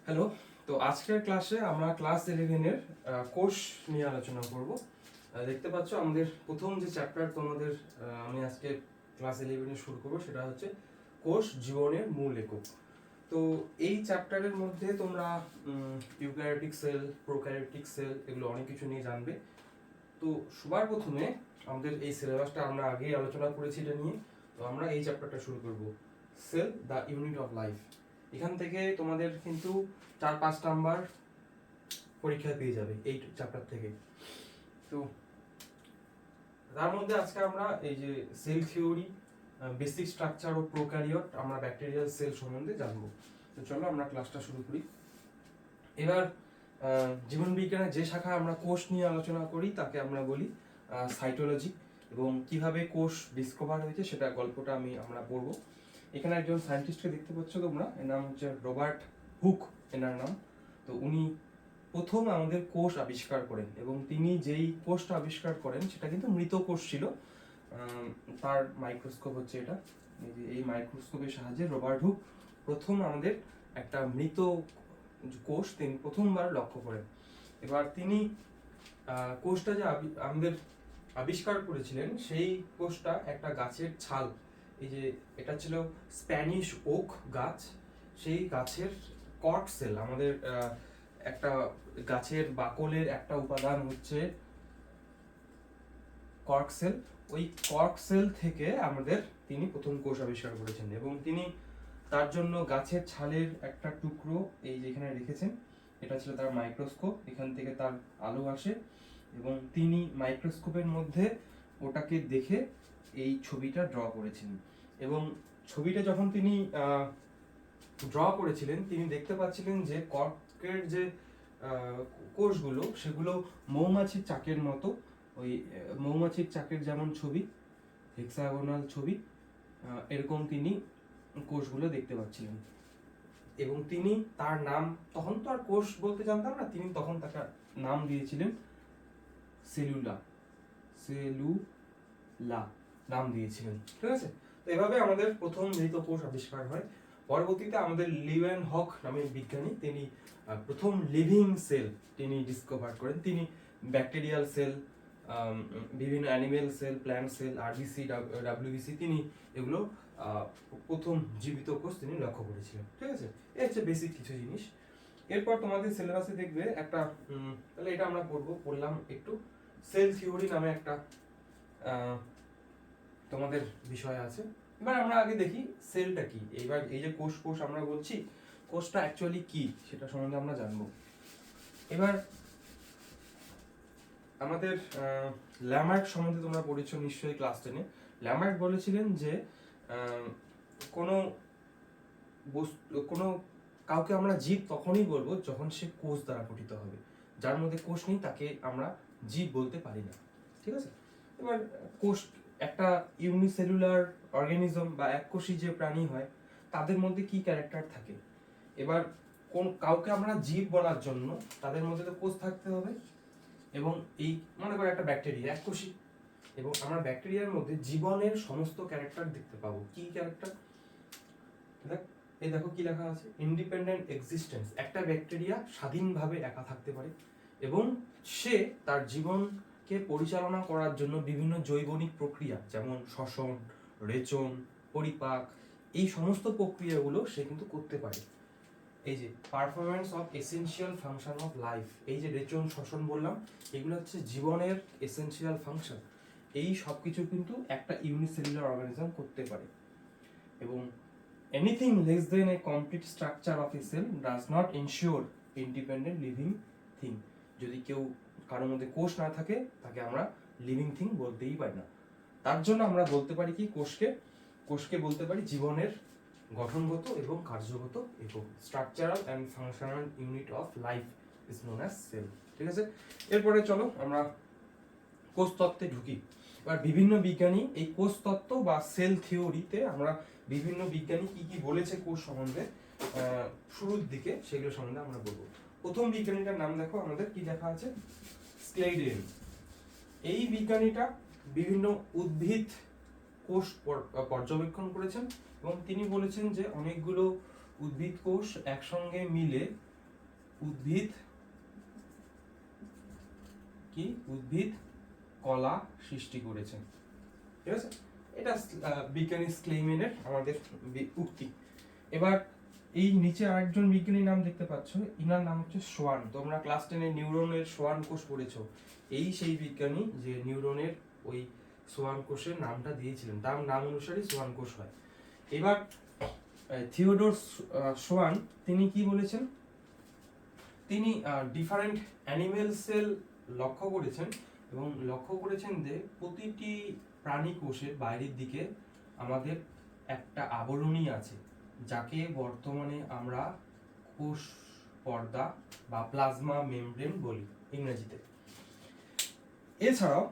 Hello. তো আজকের ক্লাসে আমরা ক্লাস 11 এর কোষ নিয়ে আলোচনা করব। দেখতে পাচ্ছ আমাদের প্রথম যে চ্যাপ্টার তোমাদের আমি আজকে ক্লাস 11 এ শুরু করব সেটা হচ্ছে কোষ জীবনের মূল একক। তো এই চ্যাপ্টারের মধ্যে তোমরা ইউক্যারিওটিক সেল, প্রোক্যারিওটিক সেল এগুলো অনেক কিছু নিয়ে জানবে। তো সবার প্রথমে আমাদের এই সিলেবাসটা আমরা আগেই আলোচনা করেছি এটা নিয়ে। তো আমরা এই চ্যাপ্টারটা শুরু করব, cell the unit of life. এখান থেকে তোমাদের কিন্তু 4-5 নাম্বার পরীক্ষা পেয়ে যাবে এই চ্যাপ্টার থেকে। তো তার মধ্যে আজকে আমরা এই যে সেল থিওরি, বেসিক স্ট্রাকচার ও প্রোক্যারিওট, আমরা ব্যাকটেরিয়াল সেল সম্বন্ধে জানবো। তো চলো আমরা ক্লাসটা শুরু করি। এবার জীবন বিজ্ঞানের যে শাখা আমরা কোষ নিয়ে আলোচনা করি তাকে আমরা বলি সাইটোলজি, এবং কিভাবে কোষ ডিসকভার হয়েছে সেটা গল্পটা আমরা পড়বো। এখানে একজন সায়েন্টিস্টকে দেখতে পাচ্ছ তোমরা, এর নাম হচ্ছে রবার্ট হুক, এনার নাম। তো উনি প্রথম আমাদের কোষ আবিষ্কার করেন, এবং তিনি যেই কোষটা আবিষ্কার করেন সেটা কিন্তু মৃত কোষ ছিল। তার মাইক্রোস্কোপ হচ্ছে এটা, এই মাইক্রোস্কোপের সাহায্যে রবার্ট হুক প্রথম আমাদের একটা মৃত কোষ তিনি প্রথমবার লক্ষ্য করেন। এবার তিনি কোষটা যে আমাদের আবিষ্কার করেছিলেন সেই কোষটা একটা গাছের ছাল, এই যে এটা ছিল স্প্যানিশ ওক গাছ, সেই গাছের কর্ক সেল। আমাদের একটা গাছের বাকলের একটা উপাদান হচ্ছে কর্ক সেল, ওই কর্ক সেল থেকে আমাদের তিনি প্রথম কোষ আবিষ্কার করেছেন। এবং তিনি তার জন্য গাছের ছালের একটা টুকরো এই যেখানে রেখেছেন, এটা ছিল তার মাইক্রোস্কোপ, এখান থেকে তার আলো আসে এবং তিনি মাইক্রোস্কোপের মধ্যে ওটাকে দেখে এই ছবিটা ড্র করেছিলেন। এবং ছবিটা যখন তিনি ড্র করেছিলেন তিনি দেখতে পাচ্ছিলেন যে কর্কের যে কোষগুলো সেগুলো মৌমাছির চাকের মতো, ওই মৌমাছির চাকের যেমন ছবি, হেক্সাগোনাল ছবি, এরকম তিনি কোষগুলো দেখতে পাচ্ছিলেন। এবং তিনি তার নাম, তখন তো আর কোষ বলতে জানতাম না, তিনি তখন তাকে নাম দিয়েছিলেন সেলুলা, সেলুলা নাম দিয়েছিলেন। ঠিক আছে। তো এভাবে আমাদের প্রথম মৃত কোষ আবিষ্কার হয়। পরবর্তীতে আমাদের লিওয়েন হক নামের বিজ্ঞানী তিনি প্রথম লিভিং সেল তিনি ডিসকভার করেন। তিনি ব্যাকটেরিয়াল সেল, বিভিন্ন animal cell, plant cell, RBC, WBC, তিনি এগুলো প্রথম জীবিত কোষ তিনি লক্ষ্য করেছিলেন। ঠিক আছে, এই হচ্ছে বেসিক কিছু জিনিস। এরপর তোমাদের সিলেবাসে দেখবে একটা, তাহলে এটা আমরা পড়লাম একটু সেল থিওরি নামে একটা তোমাদের বিষয় আছে। এবার আমরা আগে দেখি সেলটা কি। এবার এই যে কোষ কোষ আমরা বলছি, কোষটা অ্যাকচুয়ালি কি সেটা সম্বন্ধে আমরা জানবো। এবার আমাদের ল্যামার্ক সম্বন্ধে তোমরা পড়েছো নিশ্চয়ই ক্লাস 10-এ। ল্যামার্ক বলেছিলেন যে কোনো কাউকে আমরা জীব তখনই বলবো যখন সে কোষ দ্বারা গঠিত হবে, যার মধ্যে কোষ নেই তাকে আমরা জীব বলতে পারি না। ঠিক আছে। এবার কোষ, একটা ইউনিসেলুলার অর্গানিজম বা এককোষী যে প্রাণী হয় তাদের মধ্যে কি ক্যারেক্টার থাকে। এবার কাউকে আমরা জীব বলার জন্য তাদের মধ্যে তো কোষ থাকতে হবে। এবং এই মনে করো একটা ব্যাকটেরিয়া এককোষী, এবং আমরা ব্যাকটেরিয়ার মধ্যে জীবনের সমস্ত ক্যারেক্টার দেখতে পাবো। কি ক্যারেক্টার? এই দেখো কি লেখা আছে, ইন্ডিপেন্ডেন্ট এক্সিস্টেন্স। একটা ব্যাকটেরিয়া স্বাধীনভাবে একা থাকতে পারে এবং সে তার জীবনকে পরিচালনা করার জন্য বিভিন্ন জৈবনিক প্রক্রিয়া যেমন শ্বসন, রেচন, পরিপাক, এই সমস্ত প্রক্রিয়াগুলো সে কিন্তু করতে পারে। এই যে performance of essential function of life, এই যে রেচন, শ্বসন বললাম, এগুলো হচ্ছে জীবনের এসেনশিয়াল ফাংশন। এই সব কিছু কিন্তু একটা ইউনিসেলুলার অর্গানিজম করতে পারে। এবং anything less than a complete structure of a cell does not ensure independent living thing. যদি কারোর মধ্যে কোষ না থাকে তাকে আমরা লিভিং থিং বলতেই পারি না। তার জন্য আমরা বলতে পারি কি, কোষকে বলতে পারি জীবনের গঠনগত এবং কার্যগত একক। Structural and functional unit of life is known as cell. ঠিক আছে। এরপরে চলো আমরা কোষ তত্ত্বে ঢুকি। এবার বিভিন্ন বিজ্ঞানী এই কোষ তত্ত্ব বা সেল থিওরিতে আমরা বিভিন্ন বিজ্ঞানী কি কি বলেছে কোষ সম্বন্ধে শুরুর দিকে, সেগুলো সম্বন্ধে আমরা বলবো। প্রথম বিজ্ঞানীটার নাম দেখো, আমাদের কি দেখা আছে, স্ক্লেডেন। এই বিজ্ঞানীটা বিভিন্ন উদ্ভিদ কোষ পর্যবেক্ষণ করেছেন এবং তিনি বলেছেন যে অনেকগুলো উদ্ভিদ কোষ একসঙ্গে মিলে উদ্ভিদ কলা সৃষ্টি করেছে। ঠিক আছে, এটা বিজ্ঞানী স্ক্লেইম্যানের আমাদের উক্তি। এবার এই নিচে আরেকজন বিজ্ঞানীর নাম দেখতে পাচ্ছ, ইনার নাম হচ্ছে সোয়ান। তোমরা ক্লাস 10 নিউরনের সোয়ান কোষ পড়েছো। এই সেই বিজ্ঞানী যে নিউরনের ওই সোয়ান কোষের নামটা দিয়েছিলেন, তার নাম অনুসারে সোয়ান কোষ হয়। এবার থিওডোর সোয়ান তিনি কি বলেছেন, তিনি ডিফারেন্ট অ্যানিমেল সেল লক্ষ্য করেছেন এবং লক্ষ্য করেছেন যে প্রতিটি প্রাণী কোষের বাইরের দিকে আমাদের একটা আবরণী আছে, যাকে বর্তমানে আমরা কোষ পর্দা বা প্লাজমা মেমব্রেন বলি ইংরেজিতে। এছাড়াও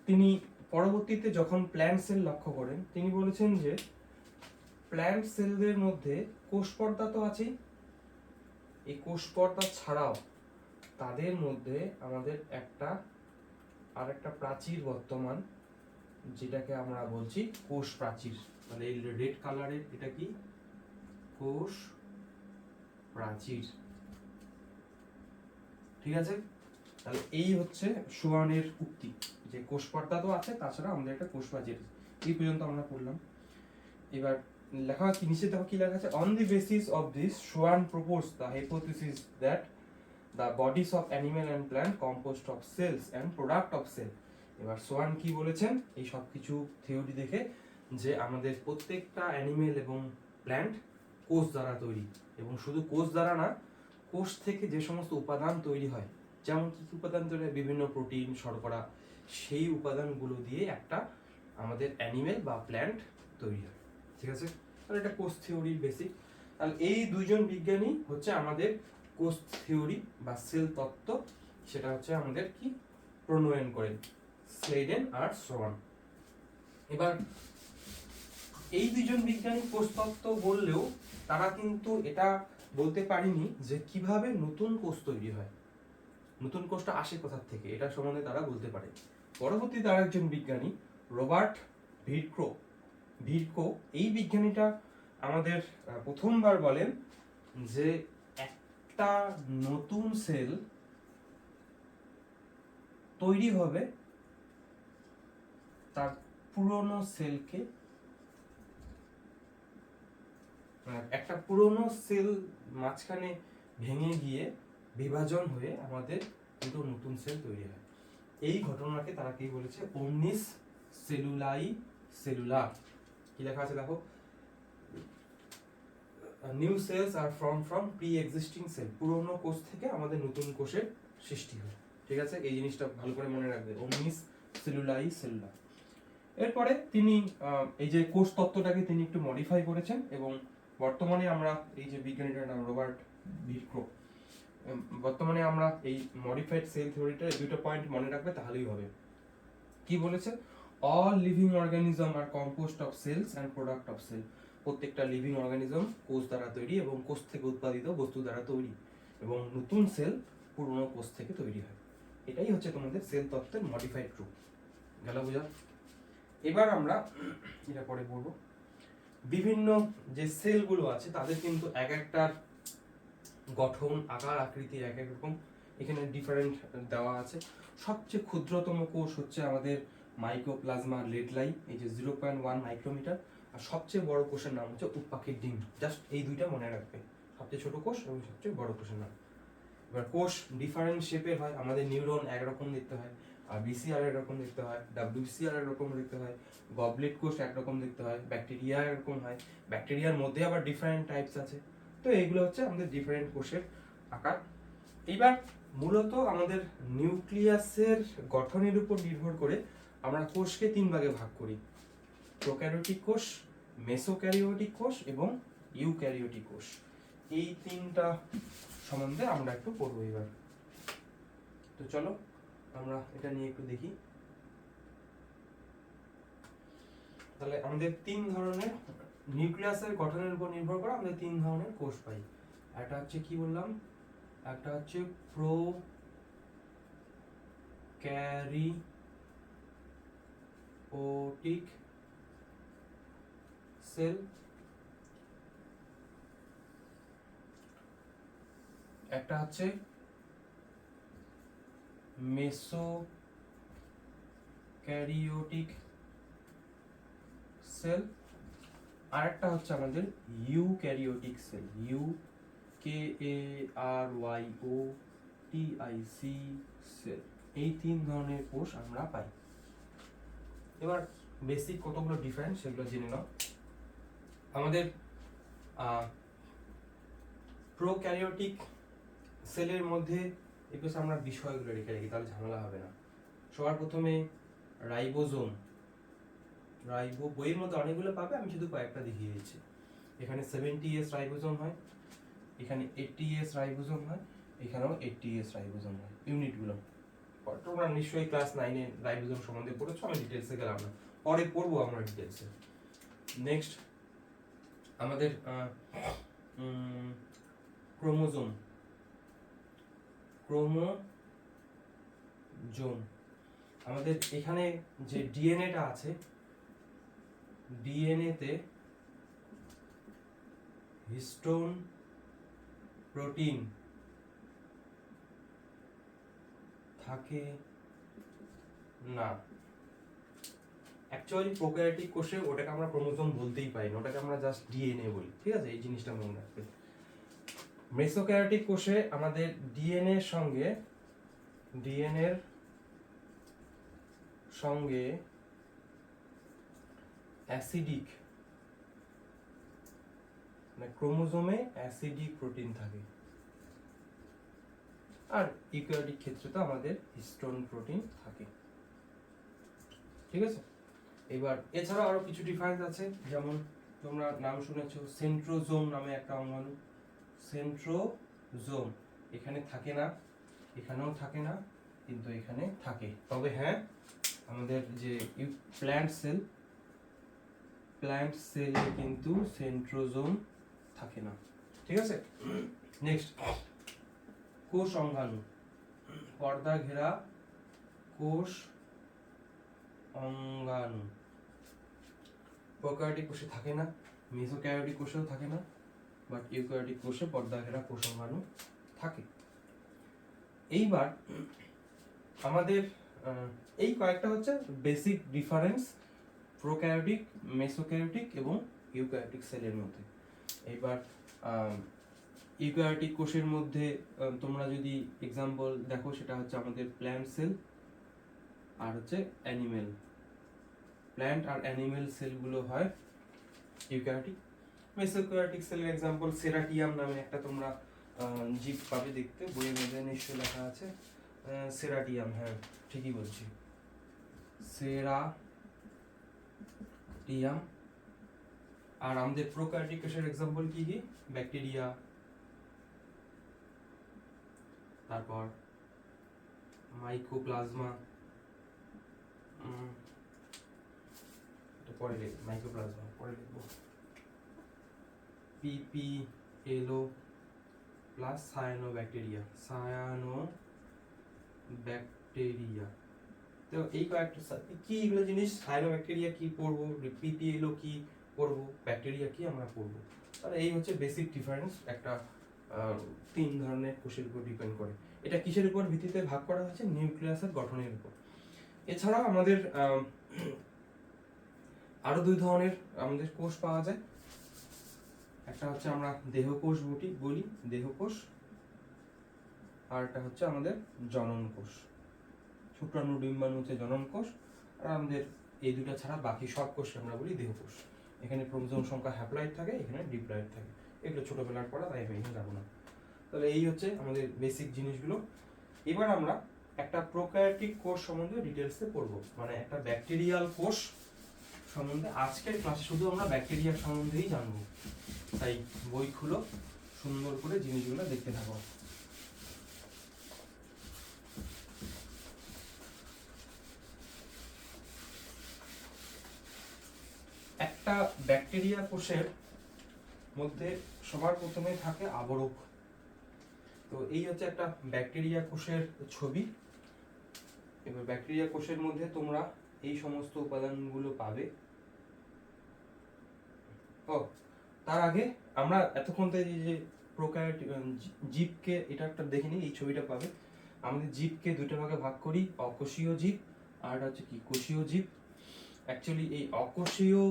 তিনি পরবর্তীতে যখন প্ল্যান্ট সেল লক্ষ্য করেন, তিনি বলেছেন যে প্ল্যান্ট সেলদের মধ্যে কোষ পর্দা তো আছেই, এই কোষ পর্দা ছাড়াও তাদের মধ্যে আমাদের আরেকটা প্রাচীর বর্তমান, যেটাকে আমরা বলছি কোষ প্রাচীর। তাহলে এই রেড কালারের এটা কি, কোষ প্রাচীর। ঠিক আছে, তাহলে এই হচ্ছে সোয়ানের উক্তি যে কোষ পর্দা তো আছে, তাছাড়া আমাদের একটা কোষ প্রাচীর। এই পর্যন্ত আমরা পড়লাম। এবার লেখা আছে নিচে, দেখো কি লেখা আছে, on the basis of this Schwann propose the hypothesis that the bodies of animal and plant composed of cells and product of cell. এবার সোয়ান কি বলেছেন এই সব কিছু থিওরি দেখে, যে আমাদের প্রত্যেকটা অ্যানিমেল এবং প্ল্যান্ট কোষ দ্বারা তৈরি, এবং শুধু কোষ দ্বারা না, কোষ থেকে যে সমস্ত উপাদান তৈরি হয়, যেমন কি কি উপাদান তৈরি হয়, বিভিন্ন প্রোটিন, শর্করা, সেই উপাদানগুলো দিয়ে একটা আমাদের অ্যানিমেল বা প্ল্যান্ট তৈরি হয়। ঠিক আছে, তাহলে এটা কোষ থিওরির বেসিক। তাহলে এই দুইজন বিজ্ঞানী হচ্ছে আমাদের কোষ থিওরি বা সেল তত্ত্ব, সেটা হচ্ছে আমাদের কি প্রণয়ন করেন, স্লেডেন আর সোয়ান। এবার এই দুইজন বিজ্ঞানী কোষ তত্ত্ব বললেও তারা কিন্তু এটা বলতে পারেনি যে কিভাবে নতুন কোষ তৈরি হয়, নতুন কোষটা আসে কোথা থেকে, এটা সম্বন্ধে তারা বলতে পারে। পরবর্তীতে আরেকজন বিজ্ঞানী রবার্ট ভিটকো, এই বিজ্ঞানীটা আমাদের প্রথমবার বলেন যে একটা নতুন সেল তৈরি হবে তার পুরনো সেলকে, একটা পুরনো সেল মাঝখানে ভেঙে গিয়ে বিভাজন হয়ে আমাদের দুটো নতুন সেল তৈরি হয়। এই ঘটনাকে তারা কি বলেছে, ওমনিস সেলুলার। কি লেখা আছে দেখো, new cells are from pre existing cell, পুরনো কোষ থেকে আমাদের নতুন কোষের সৃষ্টি হয়। ঠিক আছে, এই জিনিসটা ভালো করে মনে রাখবে, ওমনিস সেলুলার। এরপরে তিনি এই যে কোষ তত্ত্বটাকে তিনি একটু মডিফাই করেছেন, এবং বর্তমানে আমরা এই যে বিজ্ঞানীটার নাম রবার্ট ভিটকো, বর্তমানে আমরা এই মডিফাইড সেল থিওরিটা দুটো পয়েন্ট মনে রাখবে, তাহলেই হবে। কি বলেছে, all living organism are composed of cells and product of cell, প্রত্যেকটা লিভিং অর্গানিজম কোষ দ্বারা তৈরি এবং কোষ থেকে উৎপাদিত বস্তু দ্বারা তৈরি, এবং নতুন সেল পুরনো কোষ থেকে তৈরি হয়। এটাই হচ্ছে তোমাদের সেল তত্ত্বের মডিফাইড রূপ। গেল বুঝা? এবার আমরা এটা পরে বলবো, বিভিন্ন যে সেলগুলো আছে তাদের কিন্তু এক একটার গঠন, আকার, আকৃতি এক এক রকম, এখানে ডিফারেন্ট দেওয়া আছে। সবচেয়ে ক্ষুদ্রতম কোষ হচ্ছে আমাদের মাইক্রোপ্লাজমা লেডলাই, এই যে 0.1 মাইক্রোমিটার, আর সবচেয়ে বড় কোষের নাম হচ্ছে উটপাখির ডিম। জাস্ট এই দুইটা মনে রাখবে, সবচেয়ে ছোট কোষ এবং সবচেয়ে বড় কোষের নাম। এবার কোষ ডিফারেন্ট শেপের হয়, আমাদের নিউরন একরকম দেখতে হয়, আর বিসিআর একরকম দেখতে হয়, ডাব্লিউসিআর একরকম দেখতে হয়, গবলেট কোষ একরকম দেখতে হয়, ব্যাকটেরিয়া একরকম হয়, ব্যাকটেরিয়ার মধ্যে আবার ডিফারেন্ট টাইপস আছে। তো এইগুলো হচ্ছে আমাদের ডিফারেন্ট কোষের আকার। এইবার মূলত আমাদের নিউক্লিয়াসের গঠনের উপর নির্ভর করে আমরা কোষকে তিন ভাগে ভাগ করি, প্রোক্যারিওটিক কোষ, মেসোক্যারিওটিক কোষ এবং ইউক্যারিওটিক কোষ। এই তিনটা সম্বন্ধে আমরা একটু পড়বো এবার। তো চলো আমরা এটা নিয়ে একটু দেখি। তাহলে আমাদের তিন ধরনের নিউক্লিয়াসের গঠনের উপর নির্ভর করে আমাদের তিন ধরনের কোষ পাই। একটা হচ্ছে কি বললাম, একটা হচ্ছে প্রোক্যারিওটিক সেল, একটা হচ্ছে মেসো ক্যারিওটিক সেল, আর একটা হচ্ছে আমাদের ইউক্যারিওটিক সেল, UKARYOTIC সেল। এই 3 ধরনের কোষ আমরা পাই। এবার বেসিক কতগুলো ডিফারেন্স সেগুলো জেনে নাও। আমাদের প্রোক্যারিওটিক সেলের মধ্যে একটু আমরা বিষয়গুলো রেখে রাখি, তাহলে ঝামেলা হবে না। সবার প্রথমে রাইবোজোম, বইয়ের মধ্যে অনেকগুলো পাবে, আমি শুধু কয়েকটা দেখিয়ে দিচ্ছি। এখানে 70S রাইবোজোম হয়, এখানে 80S রাইবোজোম হয়, এখানেও 80S রাইবোজোম হয়। ইউনিটগুলো তোমরা নিশ্চয়ই ক্লাস 9-এ রাইবোজোম সম্বন্ধে পড়েছো, আমি ডিটেলসে গেলাম না, পরে পড়বো আমরা ডিটেলসে। নেক্সট আমাদের ক্রোমোজোম, আমাদের এখানে যে ডিএনএটা আছে, ডিএনএতে হিস্টোন প্রোটিন থাকে না। অ্যাকচুয়ালি প্রোক্যারিওটিক কোষে ওটাকে আমরা ক্রোমোজোম বলতেই পারি না, ওটাকে আমরা জাস্ট ডিএনএ বলি, ঠিক আছে? এই জিনিসটা মনে রাখবে। মেসোক্যারিওটিক কোষে আমাদের ডিএনএ এর সঙ্গে অ্যাসিডিক, মানে ক্রোমোজোমে অ্যাসিডিক প্রোটিন থাকে, আর ইউক্যারিওটিক ক্ষেত্রে তো আমাদের হিস্টোন প্রোটিন থাকে, ঠিক আছে? এবার এছাড়া আরো কিছু ডিফারেন্স আছে, যেমন তোমরা নাম শুনেছো সেন্ট্রোজোম নামে একটা অঙ্গাণু। সেন্ট্রোজোম এখানে থাকে না, এখানেও থাকে না, কিন্তু এখানে থাকে। তবে হ্যাঁ, আমাদের যে প্ল্যান্ট সেলে কিন্তু সেন্ট্রোজোম থাকে না, ঠিক আছে? নেক্সট কোষ অঙ্গাণু, পর্দা ঘেরা কোষ অঙ্গাণু প্রোক্যারিওটিক কোষে থাকে না, মেসোক্যারিওটিক কোষেও থাকে না, বাট ইউক্যারিওটিক কোষে পর্দা ঘেরা কোষ অঙ্গাণু থাকে। এইবার আমাদের এই কয়েকটা হচ্ছে বেসিক ডিফারেন্স প্রোক্যারিওটিক, মেসোক্যারিওটিক এবং ইউক্যারিওটিক সেলের মধ্যে। এইবার ইউক্যারিওটিক কোষের মধ্যে তোমরা যদি এক্সাম্পল দেখো, সেটা হচ্ছে আমাদের প্ল্যান্ট সেল আর হচ্ছে অ্যানিমেল। প্ল্যান্ট আর অ্যানিমেল সেলগুলো হয় ইউক্যারিওটিক। মেসোক্যারিওটিক সেলের এক্সাম্পল সেরাটিয়াম নামে একটা তোমরা জীব পাবে দেখতে, বইয়ের মধ্যে নিশ্চয়ই লেখা আছে সেরাটিয়াম, হ্যাঁ ঠিকই বলছি, সেরাটিয়াম। আর আমাদের প্রোক্যারিওটিক কোষের এক্সাম্পল কি কি? ব্যাকটেরিয়া, তারপর মাইকোপ্লাজমা, পরে মাইক্রোপ্লাজমা পরে লিখবো, পিপিএলও প্লাস সায়ানোব্যাকটেরিয়া। তো এই কয়েকটা কি এগুলো জিনিস, সায়ানোব্যাকটেরিয়া কি পড়বো, পিপিএলও কি পড়বো, ব্যাকটেরিয়া কি আমরা পড়বো। তাহলে এই হচ্ছে বেসিক ডিফারেন্স একটা 3 ধরনের কোষের উপর ডিপেন্ড করে। এটা কিসের উপর ভিত্তিতে ভাগ করা হয়েছে? নিউক্লিয়াসের গঠনের উপর। এছাড়াও আমাদের আরো 2 ধরনের আমাদের কোষ পাওয়া যায়। একটা হচ্ছে আমরা দেহকোষ বলি, দেহকোষ, আর একটা হচ্ছে আমাদের জনন কোষ। শুক্রাণু ডিম্বাণু হচ্ছে জনন কোষ, আর আমাদের এই দুটো ছাড়া বাকি সব কোষকে আমরা বলি দেহকোষ। এখানে ক্রোমোজোম সংখ্যা হ্যাপ্লয়েড থাকে, এখানে ডিপ্লয়েড থাকে। এগুলো ছোটবেলার পড়া, তাই আমি এখানে যাবো না। তাহলে এই হচ্ছে আমাদের বেসিক জিনিসগুলো। এবার আমরা একটা প্রোক্যারিওটিক কোষ সম্বন্ধে ডিটেলসে পড়বো, মানে একটা ব্যাকটেরিয়াল কোষ সম্বন্ধে। আজকের ক্লাসে শুধু আমরা ব্যাকটেরিয়া সম্বন্ধেই জানবো, তাই বই খুলো, সুন্দর করে জিনিসগুলো দেখতে থাকো। একটা ব্যাকটেরিয়া কোষের মধ্যে সবার প্রথমে থাকে আবরক। তো এই হচ্ছে একটা ব্যাকটেরিয়া কোষের ছবি। এবার ব্যাকটেরিয়া কোষের মধ্যে তোমরা এই সমস্ত উপাদানগুলো পাবে। তার আগে আমরা এতক্ষণ যে প্রোক্যারিওটিক জীবকে, এটা একটা দেখে নিই, এই ছবিটা পাবে। আমাদের জীবকে দুটো ভাগে ভাগ করি, অকোষীয় জীব আর হচ্ছে কি কোষীয় জীব। অ্যাকচুয়ালি এই অকোষীয়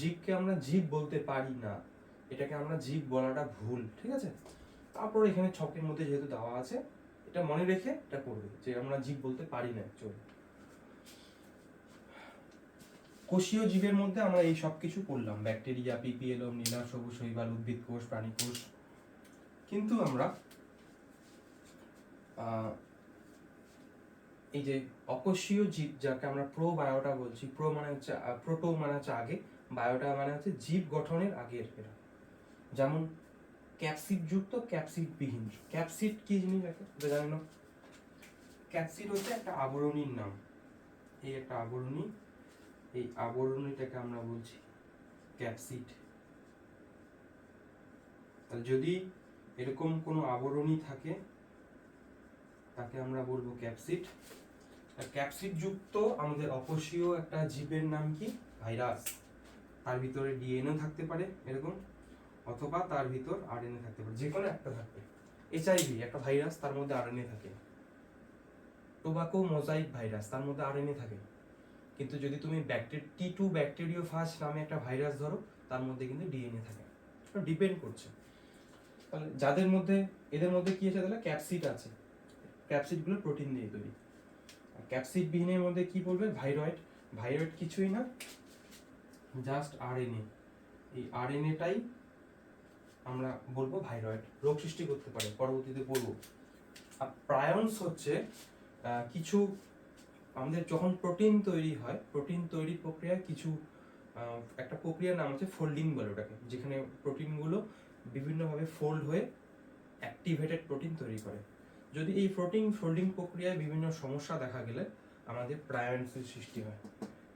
জীবকে আমরা জীব বলতে পারি না, এটাকে আমরা জীব বলাটা ভুল, ঠিক আছে। তারপর এখানে ছকের মধ্যে যেহেতু দেওয়া আছে, এটা মনে রেখে এটা করবে যে আমরা জীব বলতে পারি না অ্যাকচুয়ালি। কোষীয় জীবের মধ্যে আমরা এই সব কিছু পড়লাম, ব্যাকটেরিয়া, পিপিএলম, নীলা, সবুজ শৈবাল, উদ্ভিদ কোষ, প্রাণী কোষ। কিন্তু আমরা এই যে অকোষীয় জীব, যাকে আমরা প্রোবায়োটা বলছি, প্রো মানে হচ্ছে প্রোটো মানে হচ্ছে আগে, বায়োটা মানে হচ্ছে জীব গঠনের আগের এরা। যেমন ক্যাপসিড যুক্ত, ক্যাপসিড বিহীন। ক্যাপসিড কি জিনিস জানেন না? ক্যাপসিড হচ্ছে একটা আবরণীর নাম, এই একটা আবরণী, এই আবরণীটাকে আমরা বলছি ক্যাপসিড। তাহলে যদি এরকম কোনো আবরণী থাকে তাকে আমরা বলবো ক্যাপসিড। ক্যাপসিড যুক্ত আমাদের অকোষীয় একটা জীবের নাম কি? ভাইরাস। তার ভিতরে ডিএনএ থাকতে পারে এরকম, অথবা তার ভিতর আরএনএ থাকতে পারে, যে কোনো একটা থাকবে। এইচআইভি একটা ভাইরাস, তার মধ্যে আরএনএ থাকে। টোবাকো মোজাইক ভাইরাস, তার মধ্যে আরএনএ থাকে। কিন্তু যদি তুমি T2 ব্যাকটেরিওফাজ নামে একটা ভাইরাস ধরো, তার মধ্যে কিন্তু ডিএনএ থাকে। ডিপেন্ড করছে। তাহলে যাদের মধ্যে, এদের মধ্যে কি আছে? তাহলে ক্যাপসিড আছে। ক্যাপসিডগুলো প্রোটিন দিয়ে তৈরি। ক্যাপসিড বিহীনের মধ্যে কি বলবে? ভাইরয়েড। ভাইরয়েড কিছুই না, জাস্ট আরএনএ। এই আরএনএটাই আমরা বলবো ভাইরয়েড, রোগ সৃষ্টি করতে পারে, পরবর্তীতে বলবো। আর প্রায়ন্স হচ্ছে কিছু আমাদের যখন প্রোটিন তৈরি হয়, প্রোটিন তৈরির প্রক্রিয়ায় কিছু একটা প্রক্রিয়ার নাম হচ্ছে ফোল্ডিং বলে ওটাকে, যেখানে প্রোটিনগুলো বিভিন্নভাবে ফোল্ড হয়ে অ্যাক্টিভেটেড প্রোটিন তৈরি করে। যদি এই প্রোটিন ফোল্ডিং প্রক্রিয়ায় বিভিন্ন সমস্যা দেখা গেলে আমাদের প্রায়ন্সের সৃষ্টি হয়।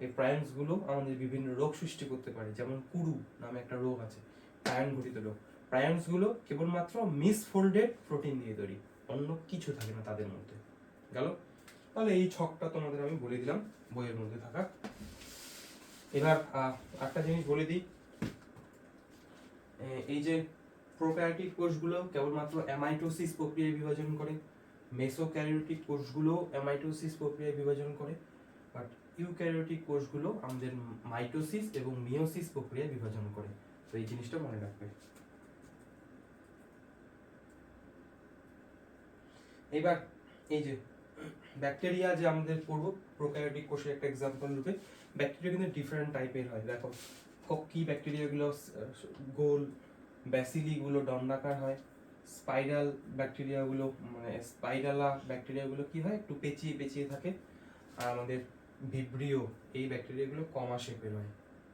এই প্রায়ন্সগুলো আমাদের বিভিন্ন রোগ সৃষ্টি করতে পারে, যেমন কুরু নামে একটা রোগ আছে, প্রায়ন ঘটিত রোগ। প্রায়ন্সগুলো কেবলমাত্র মিসফোল্ডেড প্রোটিন দিয়ে তৈরি, অন্য কিছু থাকে না তাদের মধ্যে। গেল? তাহলে এই ছকটা তোমাদের আমি বলে দিলাম বইয়ের মধ্যে থাকা। এবার একটা জিনিস বলে দিই, এই যে প্রোক্যারিওটিক কোষগুলো কেবলমাত্র অ্যামাইটোসিস প্রক্রিয়ায় বিভাজন করে, মেসোক্যারিওটিক কোষগুলো অ্যামাইটোসিস প্রক্রিয়ায় বিভাজন করে, বাট ইউক্যারিওটিক কোষগুলো আমাদের মাইটোসিস এবং মিওসিস প্রক্রিয়ায় বিভাজন করে। তো এই জিনিসটা মনে রাখবে। এবার এই যে ব্যাকটেরিয়া যে আমাদের পড়বো প্রোক্যারিওটিক কোষের একটা এক্সাম্পল রূপে, ব্যাকটেরিয়া কিন্তু ডিফারেন্ট টাইপের হয়। দেখো কি ব্যাকটেরিয়াগুলো গোল, ব্যাসিলিগুলো দণ্ডাকার হয়, স্পাইরাল ব্যাকটেরিয়াগুলো মানে স্পাইরালা ব্যাকটেরিয়াগুলো কি হয়? একটু পেঁচিয়ে পেঁচিয়ে থাকে। আর আমাদের ভিব্রিও, এই ব্যাকটেরিয়াগুলো কমা শেপের হয়।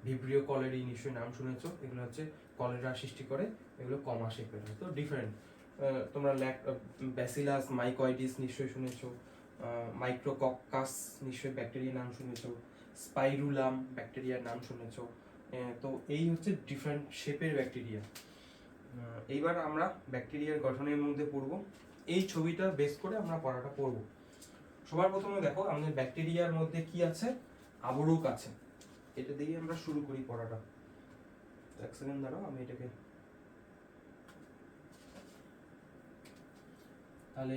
ভিব্রিও কলেরি নিশ্চয়ই নাম শুনেছো, এগুলো হচ্ছে কলেরা সৃষ্টি করে, এগুলো কমা শেপের হয়। তো ডিফারেন্ট। তোমরা ব্যাসিলাস মাইকয়েডিস নিশ্চয়ই শুনেছো, মাইক্রোকক্কাস নিশ্চয়ই ব্যাকটেরিয়ার নাম শুনেছো, স্পাইরুলাম ব্যাকটেরিয়ার নাম শুনেছো। তো এই হচ্ছে ডিফারেন্ট শেপের ব্যাকটেরিয়া। এইবার আমরা ব্যাকটেরিয়ার গঠনের মধ্যে পড়বো, এই ছবিটা বেস করে আমরা পড়াটা পড়বো। সবার প্রথমে দেখো আমাদের ব্যাকটেরিয়ার মধ্যে কি আছে? আবরক আছে। এটা দিয়ে আমরা শুরু করি পড়াটা। এক সেকেন্ড দাঁড়াও, আমি এটাকে, তাহলে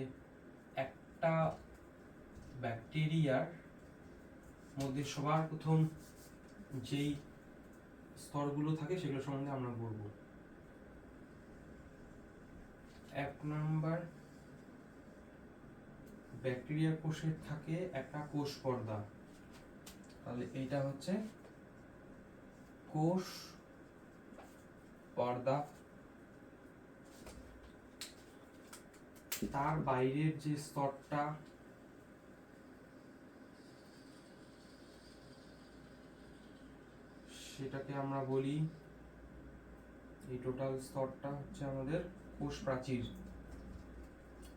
একটা ব্যাকটেরিয়ার মধ্যে সবার প্রথম যেই স্তরগুলো থাকে সেগুলো সম্বন্ধে আমরা বলবো। এক নাম্বার, ব্যাকটেরিয়া কোষের থাকে একটা কোষ পর্দা। তাহলে এইটা হচ্ছে কোষ পর্দা। তার বাইরের যে স্তরটা সেটাকে আমরা বলি, এই টোটাল স্তরটা হচ্ছে আমাদের কোষ প্রাচীর,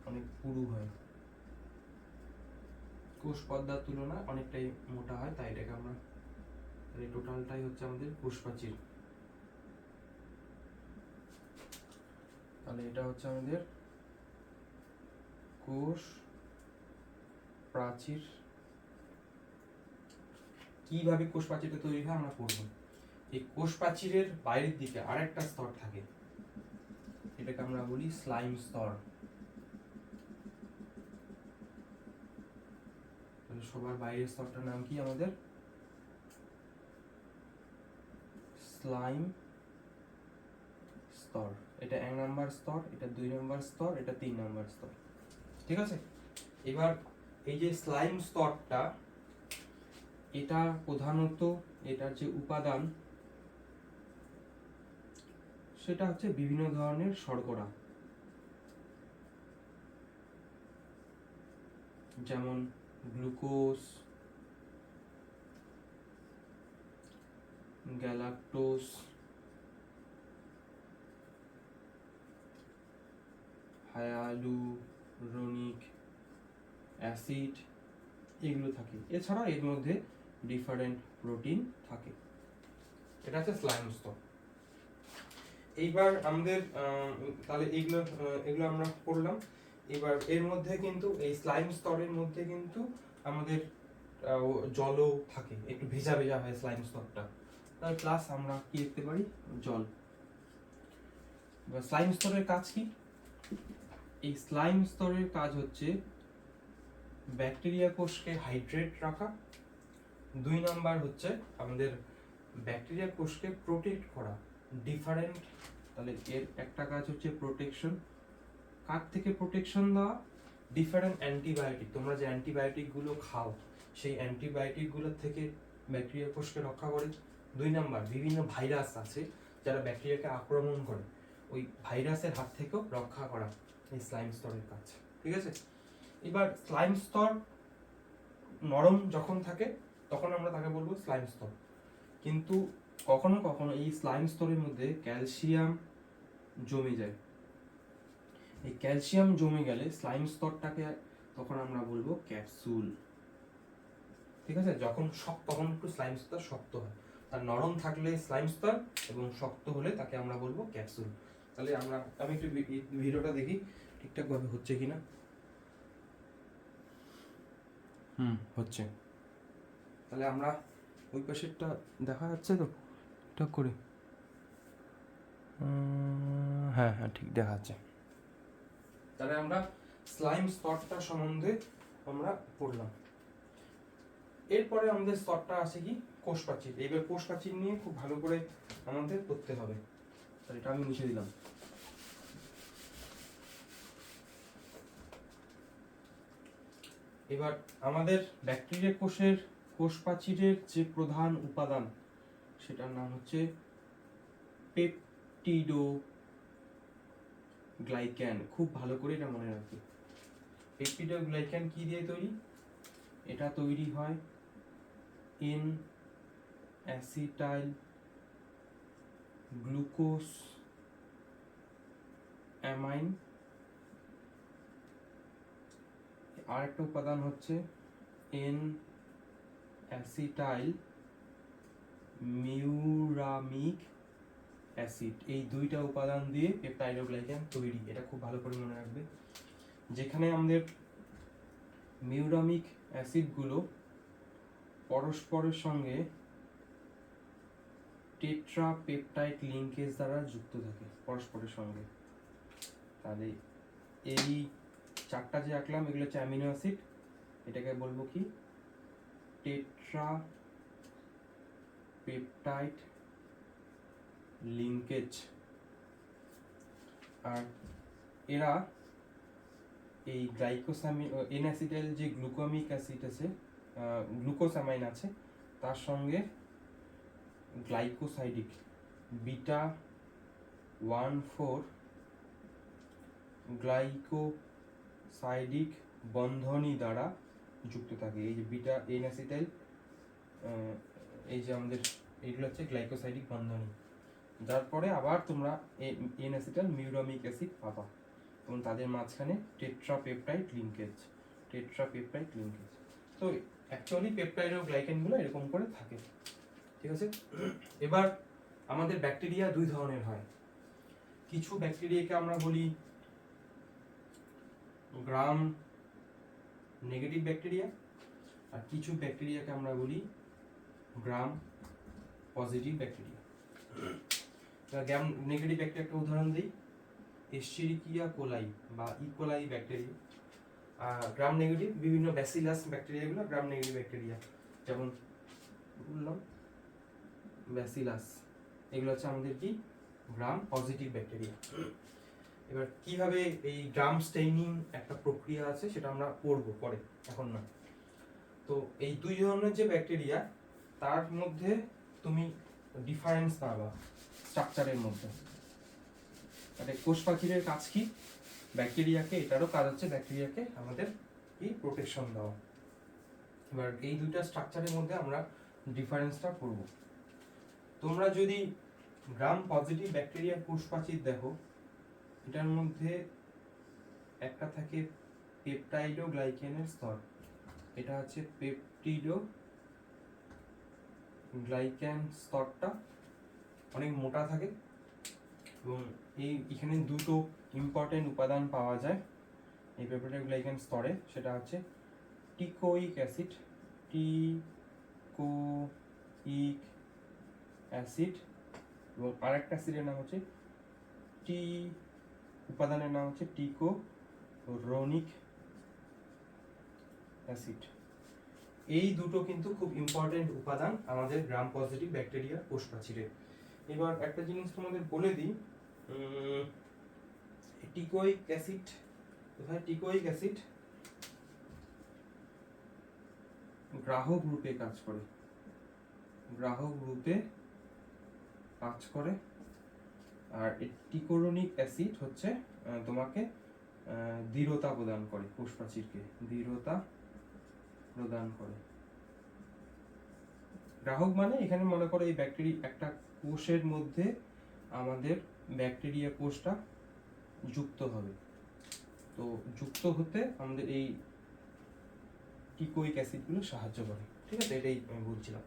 অনেক পুরু হয়, কোষ পর্দার তুলনায় অনেকটাই মোটা হয়, তাই এটাকে আমরা, এই টোটালটাই হচ্ছে আমাদের কোষ প্রাচীর। তাহলে এটা হচ্ছে আমাদের কোষ প্রাচীর। কিভাবে কোষ প্রাচীরটা তৈরি হয় আমরা পড়ব। এই কোষ প্রাচীরের বাইরের দিকে আরেকটা স্তর থাকে, এটাকে আমরা বলি স্লাইম স্তর। সবার বাইরের স্তরটার নাম কি আমাদের? স্লাইম স্তর। এটা 1 নাম্বার স্তর, এটা 2 নাম্বার স্তর, এটা 3 নাম্বার স্তর। ঠিক আছে? এবার এই যে স্লাইম স্তরটা, এটা প্রধানত এটার যে উপাদান সেটা হচ্ছে বিভিন্ন ধরনের শর্করা, যেমন গ্লুকোজ, গ্যালাক্টোজ, হায়ালুরোনিক অ্যাসিড, এগুলো থাকে। এছাড়া এর মধ্যে ডিফারেন্ট প্রোটিন থাকে। এটা হচ্ছে স্লাইম স্তর। এইবার আমাদের তাহলে এগুলো আমরা পড়লাম। এবার এর মধ্যে কিন্তু এই স্লাইম স্তরের মধ্যে কিন্তু আমাদের জলও থাকে, একটু ভেজা ভেজা হয় স্লাইম স্তরটা। তার প্লাস আমরা কি দেখতে পারি? জল। স্লাইম স্তরের কাজ কি? এই স্লাইম স্তরের কাজ হচ্ছে ব্যাকটেরিয়া কোষকে হাইড্রেট রাখা। 2 নাম্বার হচ্ছে আমাদের ব্যাকটেরিয়া কোষকে প্রোটেক্ট করা ডিফারেন্ট। তাহলে এর একটা কাজ হচ্ছে প্রোটেকশন। কার থেকে প্রোটেকশন দেওয়া? Different antibiotic. তোমরা যে অ্যান্টিবায়োটিক গুলো খাও, সেই অ্যান্টিবায়োটিক গুলোর থেকে ব্যাকটেরিয়া কোষকে রক্ষা করে। 2 নাম্বার, বিভিন্ন ভাইরাস আছে যারা ব্যাকটেরিয়াকে আক্রমণ করে, ওই ভাইরাসের হাত থেকেও রক্ষা করা এই স্লাইম স্তরের কাজ। ঠিক আছে? এবার স্লাইম স্তর নরম যখন থাকে তখন আমরা তাকে বলবো স্লাইম স্তর। কিন্তু কখনো কখনো এই স্লাইম স্তরের মধ্যে ক্যালসিয়াম জমে যায়। এই ক্যালসিয়াম জমে গেলে স্লাইম স্তরটাকে তখন আমরা বলবো ক্যাপসুল। ঠিক আছে? তখন একটু স্লাইম স্তর শক্ত হয়। আর নরম থাকলে স্লাইম স্তর এবং শক্ত হলে তাকে আমরা বলবো ক্যাপসুল। তাহলে আমি একটু ভিডিওটা দেখি ঠিকঠাক ভাবে হচ্ছে কিনা। হচ্ছে। তাহলে আমরা ওই পাশেরটা দেখা যাচ্ছে তো ঠিকঠাক করে? হ্যাঁ হ্যাঁ, ঠিক দেখা যাচ্ছে। তাহলে আমরা স্লাইম স্তরটা সম্বন্ধে আমরা পড়লাম। এরপরে আমাদের স্তরটা আছে কি? কোষ প্রাচীর। এবার কোষ প্রাচীর নিয়ে খুব ভালো করে আমাদের পড়তে হবে। তাহলে এটা আমি মুছে দিলাম। এবার আমাদের ব্যাকটেরিয়া কোষের কোষ প্রাচীরের যে প্রধান উপাদান সেটার নাম হচ্ছে পেপটিডোগ্লাইক্যান। খুব ভালো করে এটা মনে রাখবে। পেপটিডোগ্লাইক্যান কি দিয়ে তৈরি? এটা তৈরি হয় ইন অ্যাসিটাইল গ্লুকোজ অ্যামাইন। আরেকটা উপাদান হচ্ছে এন অ্যাসিটাইল মিউরামিক অ্যাসিড। এই দুইটা উপাদান দিয়ে পেপটাইডোগ্লাইকান তৈরি। এটা খুব ভালো করে মনে রাখবে। যেখানে আমাদের মিউরামিক অ্যাসিডগুলো পরস্পরের সঙ্গে টেট্রাপেপটাইড লিঙ্কেজ দ্বারা যুক্ত থাকে পরস্পরের সঙ্গে। তাহলে এই চারটা যে আঁকলাম এগুলো হচ্ছে অ্যামিনো অ্যাসিড। এটাকে বলবো কি? Tetrapeptide linkage. আর এরা এই গ্লাইকোসামিন এন অ্যাসিটাইল যে গ্লুকোমিক অ্যাসিড আছে, গ্লুকোসামাইন আছে, তার সঙ্গে গ্লাইকোসাইডিক বিটা 1,4 গ্লাইকোসাইডিক বন্ধনী দ্বারা যুক্ত থাকে। এই যে বিটা এন অ্যাসিটাইল, এই যে আমাদের এইগুলো হচ্ছে গ্লাইকোসাইডিক বন্ধনী, যার পরে আবার তোমরা এন অ্যাসিটাইল মিউরামিক অ্যাসিড পাবা এবং তাদের মাঝখানে টেট্রাপেপটাইড লিঙ্কেজ। তো অ্যাকচুয়ালি পেপটাইড ও গ্লাইকেনগুলো এরকম করে থাকে। ঠিক আছে? এবার আমাদের ব্যাকটেরিয়া 2 ধরনের হয়। কিছু ব্যাকটেরিয়াকে আমরা বলি গ্রাম নেগেটিভ ব্যাকটেরিয়া, আর কিছু ব্যাকটেরিয়াকে আমরা বলি gram positive bacteria. Gram negative bacteria একটা উদাহরণ দিই। এস্চেরিকিয়া কোলাই বা ইকোলাই ব্যাকটেরিয়া। গ্রাম নেগেটিভ বিভিন্ন ব্যাসিলাস ব্যাকটেরিয়াগুলো গ্রাম নেগেটিভ ব্যাকটেরিয়া, যেমন বললাম ব্যাসিলাস, এগুলো হচ্ছে আমাদের কি গ্রাম পজিটিভ ব্যাকটেরিয়া। এবার কিভাবে এই গ্রাম স্টেইনিং একটা প্রক্রিয়া আছে সেটা আমরা পড়বো পরে, এখন না। তো এই দুই ধরনের যে ব্যাকটেরিয়া তার মধ্যে তুমি ডিফারেন্স পাবা স্ট্রাকচারের মধ্যে। মানে কোষ প্রাচীরের কাজ কি, ব্যাকটেরিয়াকে, এটারও কাজ হচ্ছে ব্যাকটেরিয়াকে আমাদের কি প্রোটেকশন দেওয়া। এবার এই দুইটা স্ট্রাকচারের মধ্যে আমরা ডিফারেন্সটা করব। তোমরা যদি গ্রাম পজিটিভ ব্যাকটেরিয়া কোষ প্রাচীর দেখো, এটার মধ্যে একটা থাকে পেপটাইডো গ্লাইকেনের স্তর, এটা হচ্ছে পেপটিডো গ্লাইক্যান স্তরটা অনেক মোটা থাকে এবং এখানে দুটো ইম্পর্টেন্ট উপাদান পাওয়া যায় এই পেপটাইডো গ্লাইক্যান স্তরে, সেটা হচ্ছে টিকোইক অ্যাসিড, টিকোইক অ্যাসিড, এবং আরেকটা অ্যাসিডের নাম হচ্ছে উপাদানের নাম হচ্ছে টিকোরোনিক অ্যাসিড। এই দুটো কিন্তু খুব ইম্পর্টেন্ট উপাদান আমাদের গ্রাম পজিটিভ ব্যাকটেরিয়া কোষ প্রাচীরে। এবার একটা জিনিস তোমাদের বলে দিই, টিকোইক অ্যাসিড কোথায়, টিকোইক অ্যাসিড গ্রাহক রূপে কাজ করে, গ্রাহক রূপে কাজ করে। আর টিকোরোনিক অ্যাসিড হচ্ছে তোমাকে দৃঢ়তা প্রদান করে, কোষ প্রাচীরকে দৃঢ়তা প্রদান করে। গ্রাহক মানে এখানে মনে করো এই ব্যাকটেরিয়া একটা কোষের মধ্যে আমাদের ব্যাকটেরিয়া কোষটা যুক্ত হবে, তো যুক্ত হতে আমাদের এই টিকোইক অ্যাসিডগুলো সাহায্য করে। ঠিক আছে, এটাই আমি বলছিলাম।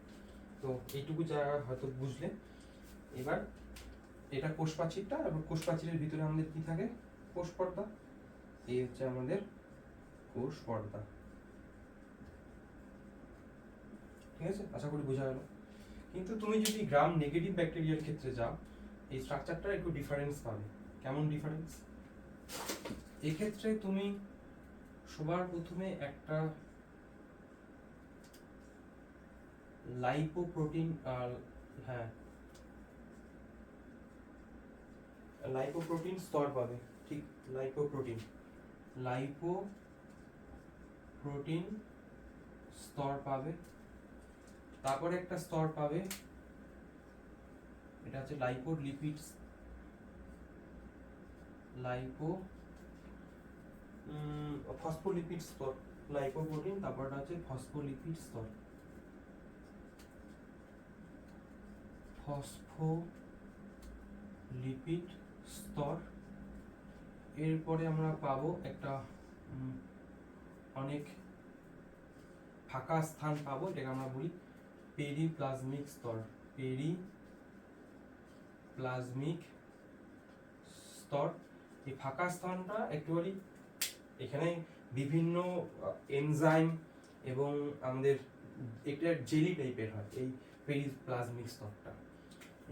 তো এইটুকু যা হয়তো বুঝলে। এবার এটা কোষ প্রাচীরটা, এবং কোষ প্রাচীরের ভিতরে আমাদের কি থাকে, কোষ পর্দা। এই হচ্ছে আমাদের কোষ পর্দা। ঠিক আছে, আশা করি বোঝা গেল। কিন্তু তুমি যদি গ্রাম নেগেটিভ ব্যাকটেরিয়ার ক্ষেত্রে যাও, এই স্ট্রাকচারটা একটু ডিফারেন্স পাবে। কেমন ডিফারেন্স? এক্ষেত্রে তুমি সবার প্রথমে একটা লাইপোপ্রোটিন, লাইপোপ্রোটিন স্তর পাবে। ঠিক, লাইপোপ্রোটিন স্তর পাবে। তারপরে একটা স্তর পাবে, এটা হচ্ছে লাইপোলিপিডস, ফসফোলিপিড স্তর, লাইপোপ্রোটিন, তারপরটা হচ্ছে ফসফোলিপিড স্তর, ফসফোলিপিড স্তর। এরপরে আমরা পাবো একটা অনেক ফাঁকা স্থান পাবো, এটাকে আমরা বলি পেরিপ্লাজমিক স্তর, পেরিপ্লাজমিক স্তর। এই ফাঁকা স্থানটা একটুখানি এখানে বিভিন্ন এনজাইম এবং আমাদের একটা জেলি টাইপের হয় এই পেরিপ্লাজমিক স্তরটা।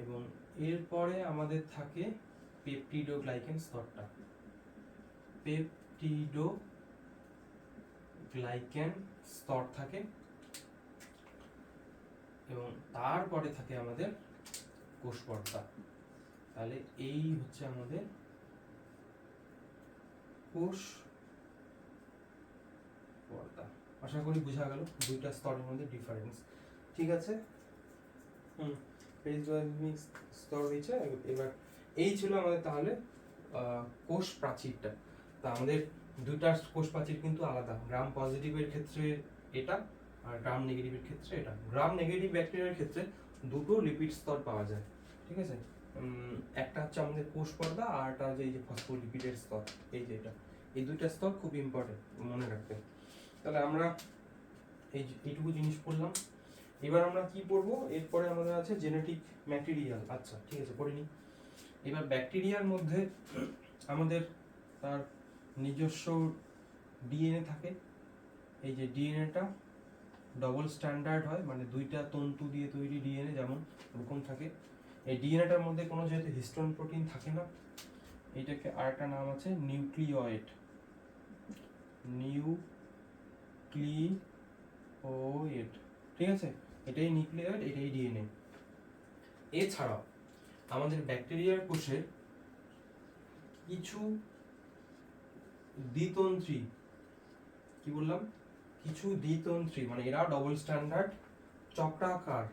এবং এরপরে আমাদের থাকে পেপটিডোগ্লাইকেন স্তরটা, পেপটিডোগ্লাইকেন স্তর থাকে। এবং তারপরে থাকে আমাদের কোষ পর্দা। তাহলে এই হচ্ছে আমাদের কোষ পর্দা। আশা করি বোঝা গেল দুইটা স্তরের মধ্যে ডিফারেন্স। ঠিক আছে, পেরিপ্লাজমিক স্তর হয়েছে। এবার এই ছিল আমাদের তাহলে কোষ প্রাচীরটা। তা আমাদের দুইটা কোষ প্রাচীর কিন্তু আলাদা, গ্রাম পজিটিভের ক্ষেত্রে এটা আর গ্রাম নেগেটিভের ক্ষেত্রে এটা। গ্রাম নেগেটিভ ব্যাকটেরিয়ার ক্ষেত্রে দুটো লিপিড স্তর পাওয়া যায়। ঠিক আছে, একটা হচ্ছে আমাদের কোষ পর্দা আর একটা হচ্ছে এই যে ফসফোলিপিডের স্তর। এই যে এটা, এই দুইটা স্তর খুব ইম্পর্টেন্ট মনে রাখবে। তাহলে আমরা এইটুকু জিনিস পড়লাম। এবার আমরা কি পড়বো, এরপরে আমাদের আছে জেনেটিক ম্যাটেরিয়াল। আচ্ছা ঠিক আছে, পড়ে নিই। এবার ব্যাকটেরিয়ার মধ্যে আমাদের তার নিজস্ব ডিএনএ থাকে। এই যে ডিএনএটা ডবল স্ট্যান্ডার্ড হয়, মানে দুইটা তন্তু দিয়ে তৈরি ডিএনএ যেমন ওরকম থাকে। এই ডিএনএটার মধ্যে কোনো যেহেতু হিস্টোন প্রোটিন থাকে না, এইটাকে আরেকটা নাম আছে নিউক্লিওয়েড, নিউক্লিওয়েড, ঠিক আছে? এটাই নিউক্লিওয়েড, এটাই ডিএনএ। এছাড়াও আমাদের ব্যাকটেরিয়ার কোষে কিছু দ্বিতন্ত্রী, কি বললাম, কিছু দ্বিতন্ত্রী মানে এরা ডবল স্ট্যান্ডার্ড চক্রাকার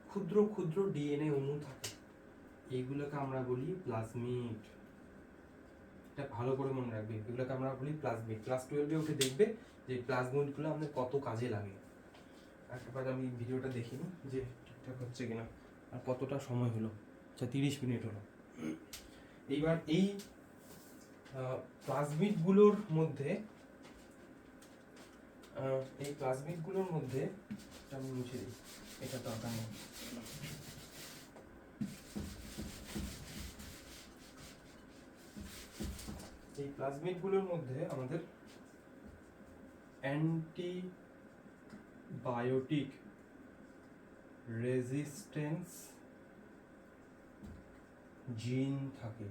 ক্ষুদ্র ক্ষুদ্র ডিএনএ অণু থাকে, এইগুলোকে আমরা বলি প্লাজমিড। এটা ভালো করে মনে রাখবে, এগুলোকে আমরা বলি প্লাজমিড। ক্লাস 12-এ উঠে দেখবে যে প্লাজমিডগুলো আমাদের কত কাজে লাগে। একবার আমি ভিডিওটা দেখিনি যে ঠিকঠাক হচ্ছে কিনা, আর কতটা সময় হলো, আচ্ছা 30 মিনিট হলো। এইবার এই প্লাজমিডগুলোর মধ্যে আমি মুছে দিই, এটা দরকার নেই। এই প্লাজমিডগুলোর মধ্যে আমাদের অ্যান্টিবায়োটিক রেজিস্ট্যান্স জিন থাকে।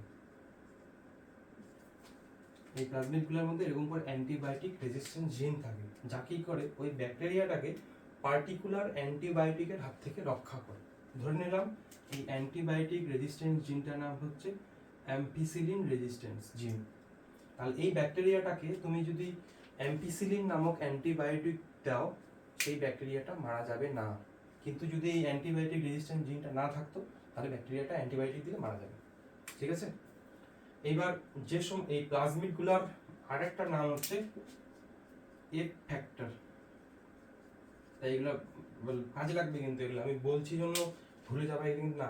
এই প্লাজমিডগুলোর মধ্যে এরকম করে অ্যান্টিবায়োটিক রেজিস্ট্যান্স জিন থাকে, যা কি করে ওই ব্যাকটেরিয়াটাকে পার্টিকুলার অ্যান্টিবায়োটিকের হাত থেকে রক্ষা করে। ধরে নিলাম এই অ্যান্টিবায়োটিক রেজিস্ট্যান্স জিনটার নাম হচ্ছে অ্যাম্পিসিলিন রেজিস্ট্যান্স জিন। তাহলে এই ব্যাকটেরিয়াটাকে তুমি যদি অ্যাম্পিসিলিন নামক অ্যান্টিবায়োটিক দাও, সেই ব্যাকটেরিয়াটা মারা যাবে না। কিন্তু যদি এই অ্যান্টিবায়োটিক রেজিস্ট্যান্স জিনটা না থাকতো, তাহলে ব্যাকটেরিয়াটা অ্যান্টিবায়োটিক দিলে মারা যাবে। ঠিক আছে? এইবার এই প্লাজমিডগুলোর আরেকটা নাম হচ্ছে এফ ফ্যাক্টর। তাই এগুলো কাজে লাগবে, কিন্তু এগুলো আমি বলছি জন্য ভুলে যাবে কিন্তু না,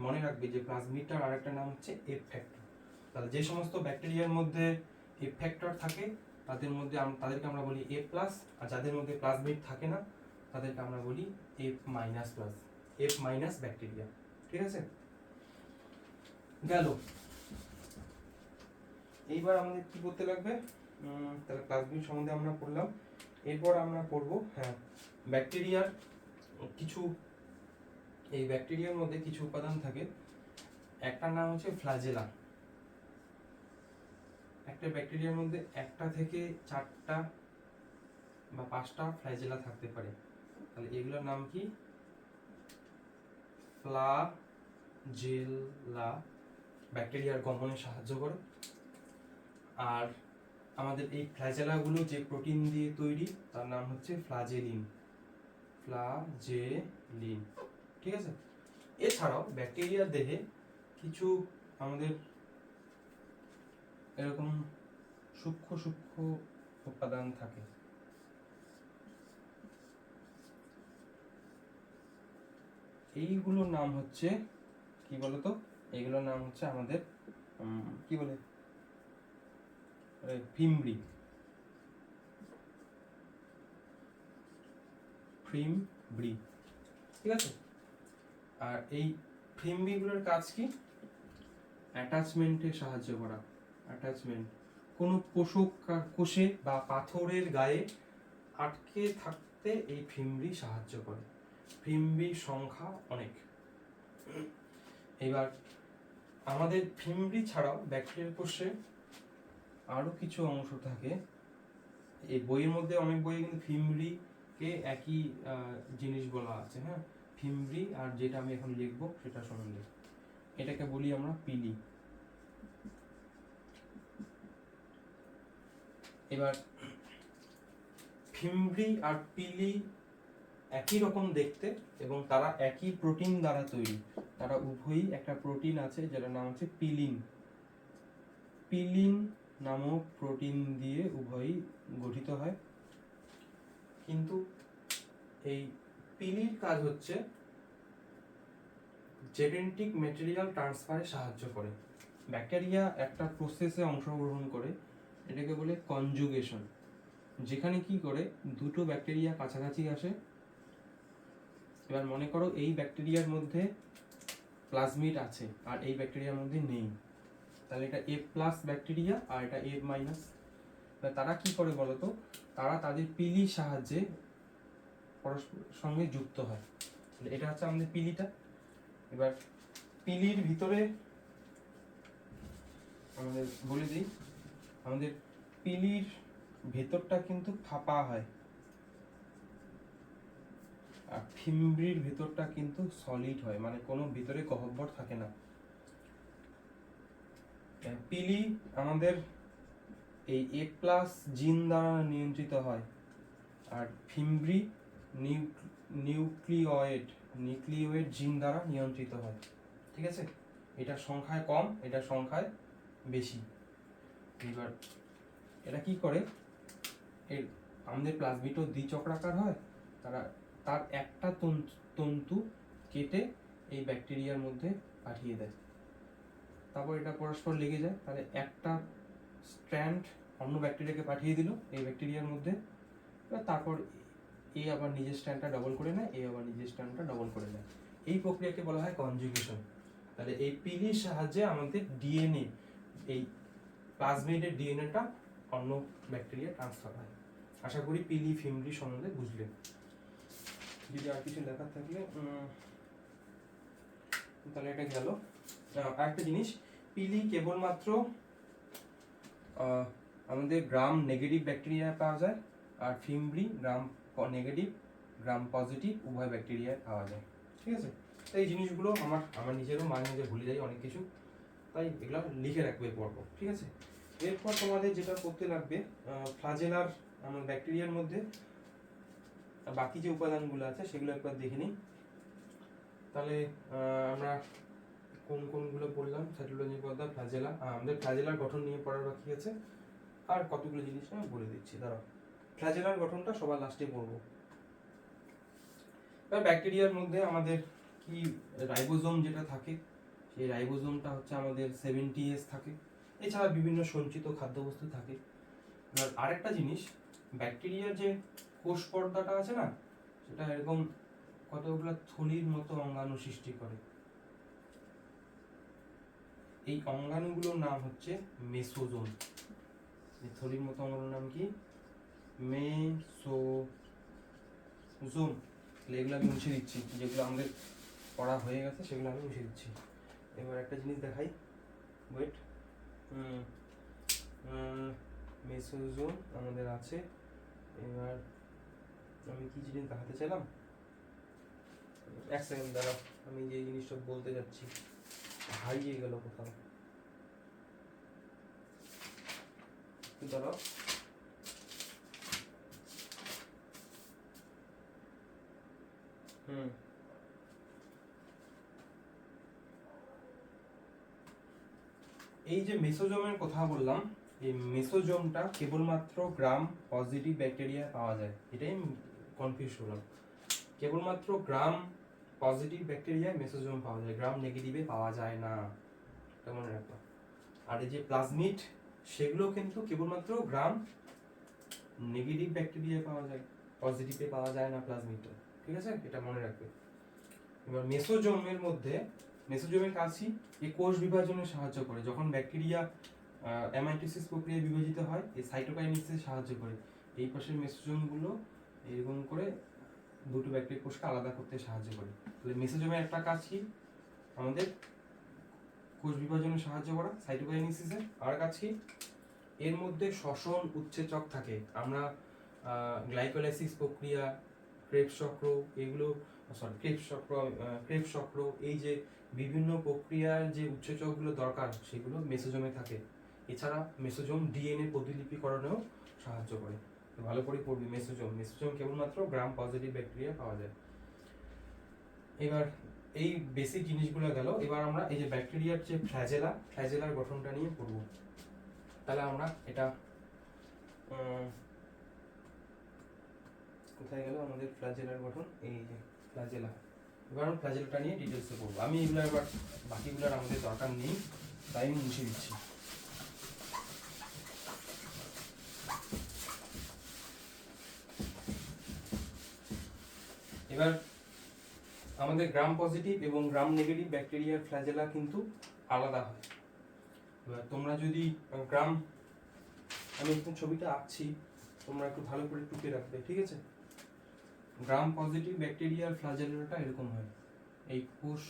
মনে রাখবে যে প্লাজমিডটার আরেকটা নাম হচ্ছে এফ ফ্যাক্টর। তাহলে যে সমস্ত ব্যাকটেরিয়ার মধ্যে এফ ফ্যাক্টর থাকে তাদেরকে আমরা বলি এ প্লাস, আর যাদের মধ্যে প্লাজমিড থাকে না তাদেরকে আমরা বলি F minus plus, F minus bacteria. ঠিক আছে? গেল। এইবার আমাদের কি করতে লাগবে, তাহলে প্লাজমিড সম্বন্ধে আমরা পড়লাম। এরপর আমরা পড়বো ব্যাকটেরিয়ার কিছু, এই ব্যাকটেরিয়ার মধ্যে কিছু উপাদান থাকে। একটা নাম হচ্ছে ফ্ল্যাজেলা। একটা ব্যাকটেরিয়ার মধ্যে একটা থেকে 4টা বা 5টা ফ্ল্যাজেলা থাকতে পারে। তাহলে এগুলোর নাম কি? ফ্ল্যাজেলা। ব্যাকটেরিয়ার গমনে সাহায্য করে। আর আমাদের এই ফ্ল্যাজেলাগুলো যে প্রোটিন দিয়ে তৈরি তার নাম হচ্ছে ফ্লাজেলিন। ফ্লাজেলিন। ঠিক আছে? এছাড়াও ব্যাকটেরিয়ার দেহে কিছু আমাদের এরকম সূক্ষ্ম সূক্ষ্ম উপাদান থাকে। এইগুলোর নাম হচ্ছে কি বলতো, এইগুলোর নাম হচ্ছে আমাদের কি বলে, ফিমব্রি। ফিমব্রি। ঠিক আছে? আর এই ফিমব্রিগুলোর কাজ কি? অ্যাটাচমেন্টে সাহায্য করা। অ্যাটাচমেন্ট, কোনো কোষে বা পাথরের গায়ে আটকে থাকতে এই ফিমব্রি সাহায্য করে। ফিমব্রির সংখ্যা অনেক। এবার আমাদের ফিমব্রি ছাড়াও ব্যাকটেরিয়ার কোষে আরো কিছু অংশ থাকে। এই বইয়ের মধ্যে অনেক বইয়ে কিন্তু ফিমব্রিকে একই জিনিস বলা আছে। হ্যাঁ, ফিমব্রি আর যেটা আমি এখন লিখবো সেটা সম্বন্ধে, এটাকে বলি আমরা পিলি। এবার ফিমব্রি আর পিলি একই রকম দেখতে এবং তারা একই প্রোটিন দ্বারা তৈরি। তারা উভয়ই একটা প্রোটিন আছে যেটার নাম হচ্ছে পিলিন। পিলিন নামক প্রোটিন দিয়ে উভয়ই গঠিত হয়। কিন্তু এই পিলির কাজ হচ্ছে জেনেটিক ম্যাটেরিয়াল ট্রান্সফারে সাহায্য করে। ব্যাকটেরিয়া একটা প্রসেসে অংশগ্রহণ করে, এটাকে বলে কনজুগেশন, যেখানে কি করে দুটো ব্যাকটেরিয়া কাছাকাছি আসে। এবার মনে করো এই ব্যাকটেরিয়ার মধ্যে প্লাজমিড আছে আর এই ব্যাকটেরিয়ার মধ্যে নেই, তাহলে এটা এ প্লাস ব্যাকটেরিয়া আর এটা এ মাইনাস। তারা কি করে বলতো, তারা তাদের পিলির সাহায্যে পরস্পরের সঙ্গে যুক্ত হয়। এটা হচ্ছে আমাদের পিলিটা। এবার পিলির ভিতরে আমাদের বলে দিই, আমাদের পিলির ভেতরটা কিন্তু ফাঁপা হয়, আর ফিমব্রির ভেতরটা কিন্তু সলিড হয়, মানে কোনো ভিতরে গহ্বর থাকে না। পিলি আমাদের এই এ প্লাস জিন দ্বারা নিয়ন্ত্রিত হয়, আর ফিমব্রি নিউক্লিওয়েড জিন দ্বারা নিয়ন্ত্রিত হয়। ঠিক আছে, এটার সংখ্যায় কম, এটার সংখ্যায় বেশি। এবার এটা কি করে, এর আমাদের প্লাজমিডও দ্বিচক্রাকার হয়, তার একটা তন্তু কেটে এই ব্যাকটেরিয়ার মধ্যে পাঠিয়ে দেয়, তারপর এটা পরস্পর লেগে যায়, তাহলে একটা স্ট্র্যান্ড অন্য ব্যাকটেরিয়াকে পাঠিয়ে দিল এই ব্যাকটেরিয়ার মধ্যে, তারপর এ আবার নিজের স্ট্র্যান্ডটা ডবল করে নেয়, এ আবার নিজের স্ট্র্যান্ডটা ডবল করে নেয়। এই প্রক্রিয়াকে বলা হয় কনজুগেশন। তাহলে এই পিলির সাহায্যে আমাদের ডিএনএ, এই প্লাজমিডের ডিএনএটা অন্য ব্যাকটেরিয়া ট্রান্সফার হয়। আশা করি পিলি ফিমব্রি সম্বন্ধে বুঝলে। যদি আর কিছু দেখার থাকলে তাহলে এটা গেল। আরেকটা জিনিস, পিলি কেবলমাত্র আমাদের গ্রাম নেগেটিভ ব্যাকটেরিয়া পাওয়া যায়, আর ফিমব্রি গ্রাম নেগেটিভ গ্রাম পজিটিভ উভয় ব্যাকটেরিয়ায় পাওয়া যায়। ঠিক আছে, এই জিনিসগুলো আমার নিজেরও মাঝে মাঝে ভুলে যাই অনেক কিছু, তাই এগুলো লিখে রাখবে পড়বো। ঠিক আছে, এরপর তোমাদের যেটা করতে লাগবে, ফ্লাজেলার আমার ব্যাকটেরিয়ার মধ্যে বাকি যে উপাদানগুলো আছে সেগুলো একবার দেখে নিই। তাহলে আমরা কোনগুলো পড়লাম, সাইটোপ্লাজমিক পর্দা, ফ্লাজেলা, আমাদের ফ্লাজেলার গঠন নিয়ে পড়ার বাকি আছে, আর কতগুলো জিনিস আমি বলে দিচ্ছি। দাঁড়াও, ফ্লাজেলার গঠনটা সবার লাস্টে পড়বো। ব্যাকটেরিয়ার মধ্যে আমাদের কি রাইবোজোম যেটা থাকে, সেই রাইবোজোমটা হচ্ছে আমাদের 70S থাকে, এছাড়া বিভিন্ন সঞ্চিত খাদ্যবস্তু থাকে। এবার আরেকটা জিনিস, ব্যাকটেরিয়ার যে কোষ পর্দাটা আছে না, সেটা এরকম কতগুলো থলির মতো অঙ্গাণু সৃষ্টি করে। এই অঙ্গাণুগুলোর নাম হচ্ছে মেসোজোম। এই থলির মতো অঙ্গাণুর নাম কি? মেসোজোম। এগুলো আমি মুছে দিচ্ছি, যেগুলো আমাদের পড়া হয়ে গেছে সেগুলো আমি মুছে দিচ্ছি। এবার একটা জিনিস দেখাই, ওয়েট। মেসোজোম আমাদের আছে। এবার আমি কি জিনিস দেখাতে চাইলাম, এক সেকেন্ড দাঁড়াও, আমি যে জিনিসটা বলতে যাচ্ছি হারিয়ে গেল কোথাও, দাঁড়াও। এই যে মেসোজোমের কথা বললাম, এই মেসোজোমটা কেবলমাত্র গ্রাম পজিটিভ ব্যাকটেরিয়া পাওয়া যায়, এটাই কনফিউজ হলাম। কেবলমাত্র গ্রাম পজিটিভ ব্যাকটেরিয়ায় মেসোজোম পাওয়া যায়, গ্রাম নেগেটিভে পাওয়া যায় না, এটা মনে রাখবা। আর এই যে প্লাজমিড, সেগুলো কিন্তু কেবলমাত্র গ্রাম নেগেটিভ ব্যাকটেরিয়ায় পাওয়া যায়, পজিটিভে পাওয়া যায় না প্লাজমিডটা। ঠিক আছে, এটা মনে রাখবে। এবার মেসোজোমের মধ্যে, মেসোজোমের কাজই এই কোষ বিভাজনে সাহায্য করে। যখন ব্যাকটেরিয়া অ্যামাইটোসিস প্রক্রিয়ায় বিভাজিত হয়, এই সাইটোকাইনেসিসে সাহায্য করে। এই পাশের মেসোজোমগুলো এরকম করে দুটো ব্যাকটেরিয়া কোষকে আলাদা করতে সাহায্য করে। তাহলে মেসোজোমের একটা কাজ কি, আমাদের কোষ বিভাজনে সাহায্য করা, সাইটোকাইনেসিসে। আর কাজ কি, এর মধ্যে শ্বসন উৎসেচক থাকে। আমরা গ্লাইকোলাইসিস প্রক্রিয়া, ক্রেবস চক্র, এগুলো ক্রেবস চক্র, এই যে বিভিন্ন প্রক্রিয়ার যে উৎসেচকগুলো দরকার, সেগুলো মেসোজোমে থাকে। এছাড়া মেসোজোম ডিএনএ প্রতিলিপিকরণেও সাহায্য করে। ভালো করে পড়বি মেসোজোম কেবলমাত্র গ্রাম পজিটিভ ব্যাকটেরিয়া পাওয়া যায়। এবার এই বেসিক জিনিসগুলো গেল। এবার আমরা এই যে ব্যাকটেরিয়ার যে ফ্ল্যাজেলার গঠনটা নিয়ে পড়ব। তাহলে আমরা এটা কোথায় গেল আমাদের ফ্ল্যাজেলার গঠন, এই যে ফ্ল্যাজেলা। এবার আমরা ফ্ল্যাজেলাটা নিয়ে ডিটেলসে পড়বো। আমি এগুলো এবার বাকিগুলোর আমাদের দরকার নেই, তাই আমি মুছে দিচ্ছি। এবার আমাদের গ্রাম পজিটিভ এবং গ্রাম নেগেটিভ ব্যাকটেরিয়ার ফ্ল্যাজেলা কিন্তু আলাদা হয়। এবার তোমরা যদি গ্রাম, আমি একটু ছবিটা আঁকছি, তোমরা একটু ভালো করে টুকে রাখবে, ঠিক আছে? গ্রাম পজিটিভ ব্যাকটেরিয়ার ফ্ল্যাজেলাটা এরকম হয়। এই কোষ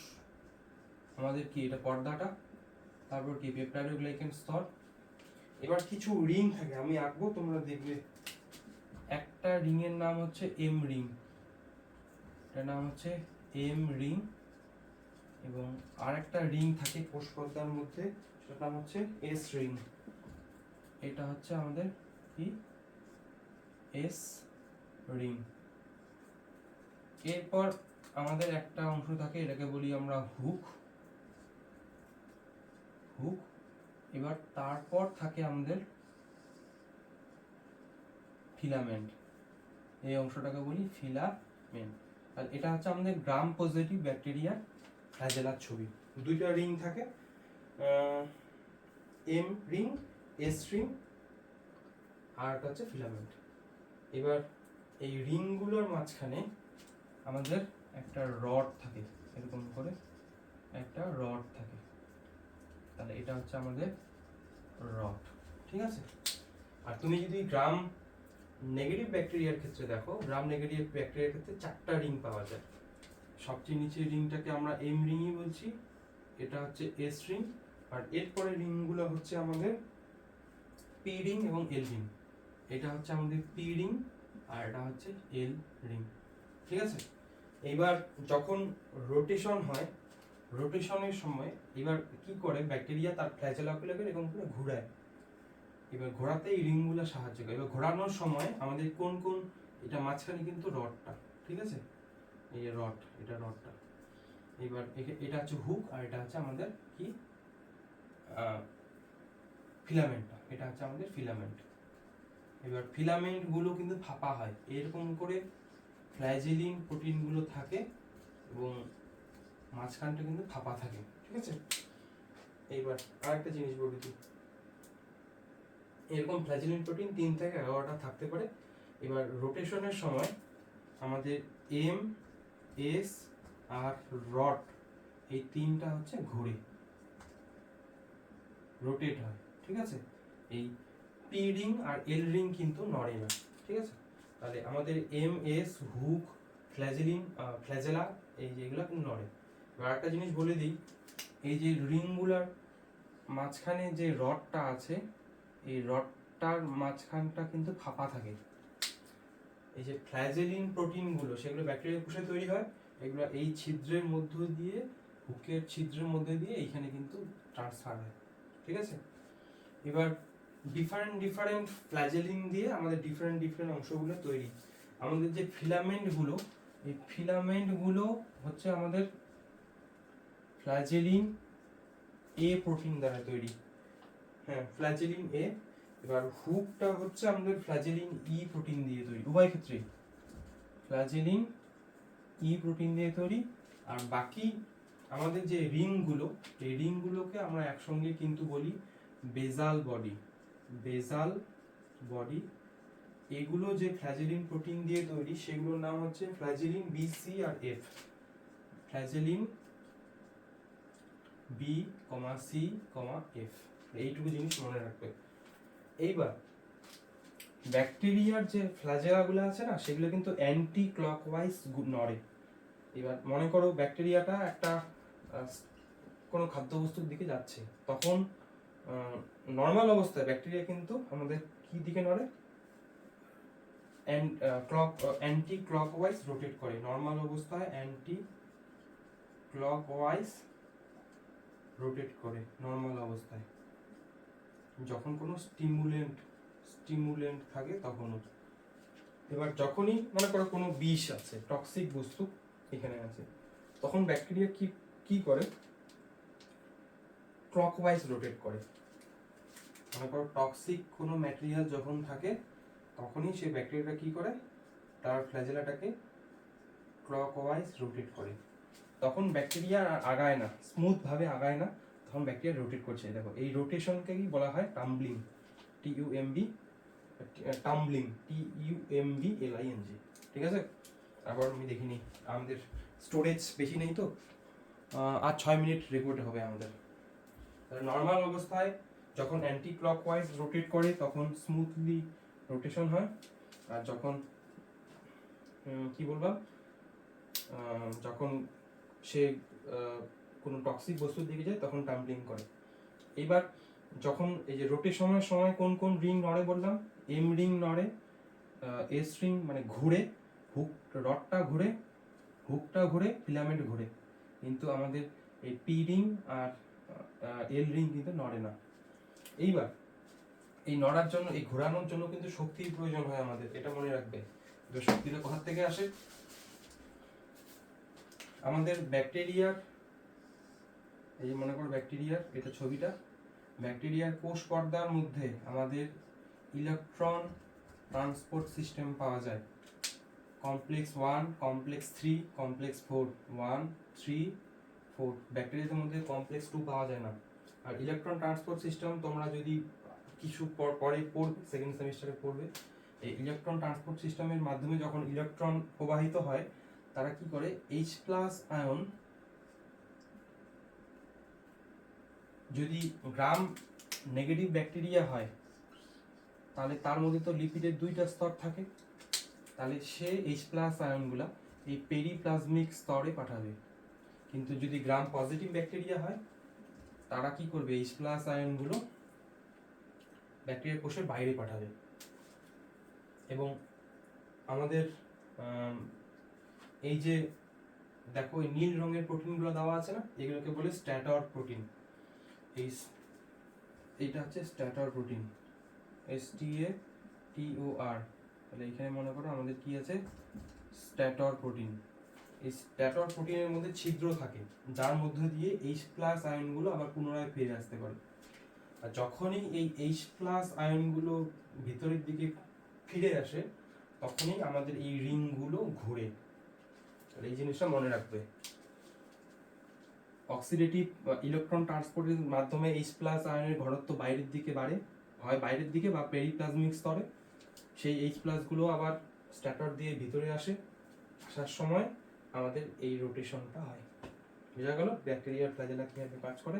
আমাদের কি, এটা পর্দাটা, তারপর কি পেপটাইডোগ্লাইকেন স্তর। এবার কিছু রিং থাকে, আমি আঁকবো তোমরা দেখবে। একটা রিং এর নাম হচ্ছে এম রিং, এটার নাম হচ্ছে এম রিং, এবং আর একটা রিং থাকে কোষ পর্দার মধ্যে, সেটার নাম হচ্ছে এস রিং। এটা হচ্ছে আমাদের কি এস রিং। এরপর আমাদের একটা অংশ থাকে, এটাকে বলি আমরা হুক। হুক। এবার তারপর থাকে আমাদের ফিলামেন্ট, এই অংশটাকে বলি ফিলামেন্ট। আর এটা হচ্ছে আমাদের গ্রাম পজিটিভ ব্যাকটেরিয়া ফ্ল্যাজেলার ছবি। দুইটা রিং থাকে, এম রিং, এস রিং, আর একটা হচ্ছে ফিলামেন্ট। এবার এই রিংগুলোর মাঝখানে আমাদের একটা রড থাকে, এরকম করে একটা রড থাকে, তাহলে এটা হচ্ছে আমাদের রড, ঠিক আছে। আর তুমি যদি গ্রাম নেগেটিভ ব্যাকটেরিয়ার ক্ষেত্রে দেখো, গ্রাম নেগেটিভ ব্যাকটেরিয়ার ক্ষেত্রে 4টা রিং পাওয়া যায়। সবচেয়ে নিচের রিংটাকে আমরা এম রিংই বলছি, এটা হচ্ছে এস রিং, আর এরপরে রিংগুলো হচ্ছে আমাদের পি রিং এবং এল রিং। এটা হচ্ছে আমাদের পি রিং আর এটা হচ্ছে এল রিং, ঠিক আছে। এবার যখন রোটেশন হয়, রোটেশনের সময় এবার কি করে ব্যাকটেরিয়া তার ফ্ল্যাজেলাগুলোকে এরকম করে ঘোরায়। এবার ঘোরাতে এই রিংগুলো সাহায্য করে। এবার ঘোরানোর সময় আমাদের কোন কোন, এটা মাঝখানে কিন্তু রডটা, ঠিক আছে, এই যে রড, এটা রডটা। এবার এটা হচ্ছে হুক, আর এটা হচ্ছে আমাদের কি ফিলামেন্টটা, এটা হচ্ছে আমাদের ফিলামেন্ট। এবার ফিলামেন্ট গুলো কিন্তু ফাঁপা হয়, এরকম করে ফ্ল্যাজেলিন প্রোটিন গুলো থাকে এবং মাঝখানটা কিন্তু ফাঁপা থাকে, ঠিক আছে। এইবার আরেকটা জিনিস বলি, তুই এরকম ফ্ল্যাজেলিন প্রোটিন 3 থেকে 11টা থাকতে পারে। এবার রোটেশনের সময় আমাদের এম, এস আর রড, এই 3টা হচ্ছে ঘুরে রোটেট হয়, ঠিক আছে। এই পি রিং আর এল রিং কিন্তু নড়ে না, ঠিক আছে। তাহলে আমাদের M, S, hook, flagellin, flagella, এই যেগুলো কিন্তু নড়ে। এবার একটা জিনিস বলে দিই, এই যে রিংগুলার মাঝখানে যে রডটা আছে, এই রডটার মাঝখানটা কিন্তু ফাঁপা থাকে। এই যে ফ্ল্যাজেলিন প্রোটিনগুলো, সেগুলো ব্যাকটেরিয়া কোষে তৈরি হয়, এগুলো এই ছিদ্রের মধ্য দিয়ে, হুকের ছিদ্রের মধ্যে দিয়ে এইখানে কিন্তু ট্রান্সফার হয়, ঠিক আছে। এবার ডিফারেন্ট ফ্ল্যাজেলিন দিয়ে আমাদের ডিফারেন্ট অংশগুলো তৈরি। আমাদের যে ফিলামেন্টগুলো, এই ফিলামেন্টগুলো হচ্ছে আমাদের ফ্ল্যাজেলিন এ প্রোটিন দ্বারা তৈরি, হ্যাঁ ফ্ল্যাজেলিন এ। এবার হুকটা হচ্ছে আমাদের ফ্ল্যাজেলিন ই প্রোটিন দিয়ে তৈরি, উভয় ক্ষেত্রেই ফ্ল্যাজেলিন ই প্রোটিন দিয়ে তৈরি। আর বাকি আমাদের যে রিংগুলো, এই রিংগুলোকে আমরা একসঙ্গে কিন্তু বলি বেজাল বডি। বেজাল বডি, এগুলো যে ফ্ল্যাজেলিন প্রোটিন দিয়ে তৈরি, সেগুলোর নাম হচ্ছে ফ্ল্যাজেলিন বি, সি আর F. Flagellin B, C, F, এইটুকু জিনিস মনে রাখবে। এইবার ব্যাকটেরিয়ার যে ফ্ল্যাজেলাগুলো আছে না, সেগুলো কিন্তু অ্যান্টি ক্লকওয়াইজ নড়ে। এবার মনে করো ব্যাকটেরিয়াটা একটা কোনো খাদ্যবস্তুর দিকে যাচ্ছে, তখন নর্মাল অবস্থায় ব্যাকটেরিয়া কিন্তু আমাদের কি দিকে নড়ে, অ্যান্টি ক্লকওয়াইজ রোটেট করে। নর্মাল অবস্থায় অ্যান্টি ক্লকওয়াইজ রোটেট করে নর্মাল অবস্থায়, যখন কোনো স্টিমুলেন্ট থাকে তখনও। এবার যখনই মনে করো কোনো বিষ আছে, টক্সিক বস্তু এখানে আছে, তখন ব্যাকটেরিয়া কি করে, ক্লকওয়াইজ রোটেট করে। মনে করো টক্সিক কোনো ম্যাটেরিয়াল যখন থাকে, তখনই সেই ব্যাকটেরিয়াটা কি করে, তার ফ্ল্যাজেলাটাকে ক্লকওয়াইজ রোটেট করে। তখন ব্যাকটেরিয়া আগায় না, স্মুথ ভাবে আগায় না, তখন ব্যাকটেরিয়া রোটেট করছে। দেখো এই রোটেশনকেই বলা হয় টাম্বলিং, টিইউএমবি, টাম্বলিং, TUMBLING, ঠিক আছে। আবার আমি দেখিনি, আমাদের স্টোরেজ বেশি নেই তো, আর 6 মিনিট রেকর্ড হবে আমাদের। নর্মাল অবস্থায় যখন অ্যান্টি ক্লকওয়াইজ রোটেট করে তখন স্মুথলি রোটেশন হয়, আর যখন কি বললাম, যখন সে কোনো টক্সিক বস্তুর দিকে যায় তখন টাম্বলিং করে। এবার যখন এই যে রোটেশনের সময় কোন কোন রিং নড়ে বললাম, এম রিং নড়ে, এস রিং মানে ঘুরে, হুক রডটা ঘুরে, হুকটা ঘুরে, ফিলামেন্ট ঘুরে, কিন্তু আমাদের এই পি রিং আর এল রিং কিন্তু নড়ে না। এইবার এই নড়ার জন্য, এই ঘোরানোর জন্য কিন্তু শক্তির প্রয়োজন হয় আমাদের, এটা মনে রাখবে। তো শক্তিটা কোথা থেকে আসে? আমাদের ব্যাকটেরিয়ার, এই মনে করো ব্যাকটেরিয়ার এটা ছবিটা, ব্যাকটেরিয়ার কোষ পর্দার মধ্যে আমাদের ইলেকট্রন ট্রান্সপোর্ট সিস্টেম পাওয়া যায়। Complex 1, complex 3, complex 4, 1, 3, 4। ব্যাকটেরিয়াদের মধ্যে কমপ্লেক্স 2 পাওয়া যায় না। আর ইলেকট্রন ট্রান্সপোর্ট সিস্টেম তোমরা যদি কিছু পরে পড়বে, সেকেন্ড সেমিস্টারে পড়বে, এই ইলেকট্রন ট্রান্সপোর্ট সিস্টেমের মাধ্যমে যখন ইলেকট্রন প্রবাহিত হয়, তারা কি করে, H+ আয়ন যদি গ্রাম নেগেটিভ ব্যাকটেরিয়া হয়, তাহলে তার মধ্যে তো লিপিডের 2টা স্তর থাকে, তাহলে সে H+ আয়নগুলা এই পেরিপ্লাজমিক স্তরে পাঠাবে। কিন্তু যদি গ্রাম পজিটিভ ব্যাকটেরিয়া হয়, তারা কি করবে, H+ আয়নগুলো ব্যাকটেরিয়া কোষের বাইরে পাঠাবে। এবং আমাদের এই যে দেখো এই নীল রঙের প্রোটিনগুলো দেওয়া আছে না, এগুলোকে বলে স্ট্যাটর প্রোটিন। এইটা হচ্ছে স্ট্যাটর প্রোটিন, STATOR। তাহলে এখানে মনে করো আমাদের কি আছে, স্ট্যাটর প্রোটিন। এই স্ট্যাটর প্রোটিনের মধ্যে ছিদ্র থাকে, যার মধ্যে দিয়ে H+ আয়নগুলো আবার পুনরায় ফিরে আসতে পারে। আর যখনই এই H+ আয়নগুলো ভিতরের দিকে ফিরে আসে, তখনই আমাদের এই রিংগুলো ঘুরে। এই জিনিসটা মনে রাখবে। অক্সিডেটিভ ইলেকট্রন ট্রান্সপোর্টের মাধ্যমে H+ আয়নের ঘনত্ব বাইরের দিকে বাড়ে, হয় বাইরের দিকে বা পেরিপ্লাজমিক স্তরে। সেই H+ গুলো আবার স্ট্যাটর দিয়ে ভিতরে আসে, আসার সময় আমাদের এই রোটেশনটা হয়। বোঝা গেল ব্যাকটেরিয়ার ফ্ল্যাজেলা কিভাবে কাজ করে।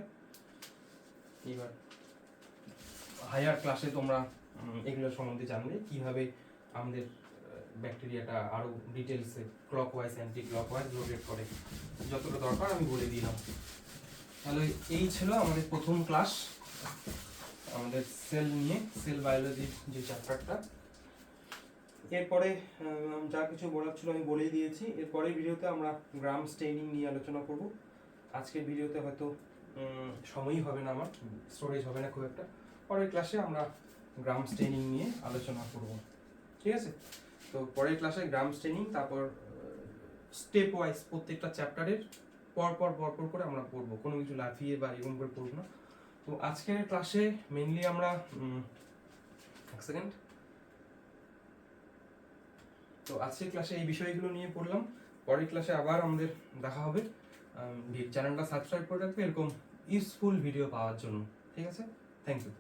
এবার হায়ার ক্লাসে তোমরা এগুলো সম্বন্ধে জানবে, কিভাবে আমাদের ব্যাকটেরিয়াটা আরো ডিটেলসে ক্লকওয়াইজ অ্যান্টি ক্লকওয়াইজ রোটেট করে। যতটা দরকার আমি বলে দিলাম। তাহলে এই ছিল আমাদের প্রথম ক্লাস, আমাদের সেল নিয়ে, সেল বায়োলজির যে চ্যাপ্টারটা। এরপরে যা কিছু বলার ছিল আমি বলেই দিয়েছি। এরপরের ভিডিওতে আমরা গ্রাম স্টেইনিং নিয়ে আলোচনা করব। আজকের ভিডিওতে হয়তো সময়ই হবে না, আমার স্টোরেজ হবে না খুব একটা। পরের ক্লাসে আমরা গ্রাম স্টেইনিং নিয়ে আলোচনা করব, ঠিক আছে? তো পরের ক্লাসে গ্রাম স্টেইনিং, তারপর স্টেপ ওয়াইজ প্রত্যেকটা চ্যাপ্টারের পরপর করে আমরা পড়বো, কোনো কিছু লাফিয়ে বা এরকম করে পড়বো না। তো আজকের ক্লাসে মেনলি আমরা এক সেকেন্ড, তো আজকের ক্লাসে এই বিষয়গুলো নিয়ে পড়লাম। পরের ক্লাসে আবার আমাদের দেখা হবে। চ্যানেলটা সাবস্ক্রাইব করে রাখবে এরকম ইউজফুল ভিডিও পাওয়ার জন্য, ঠিক আছে? Thank you.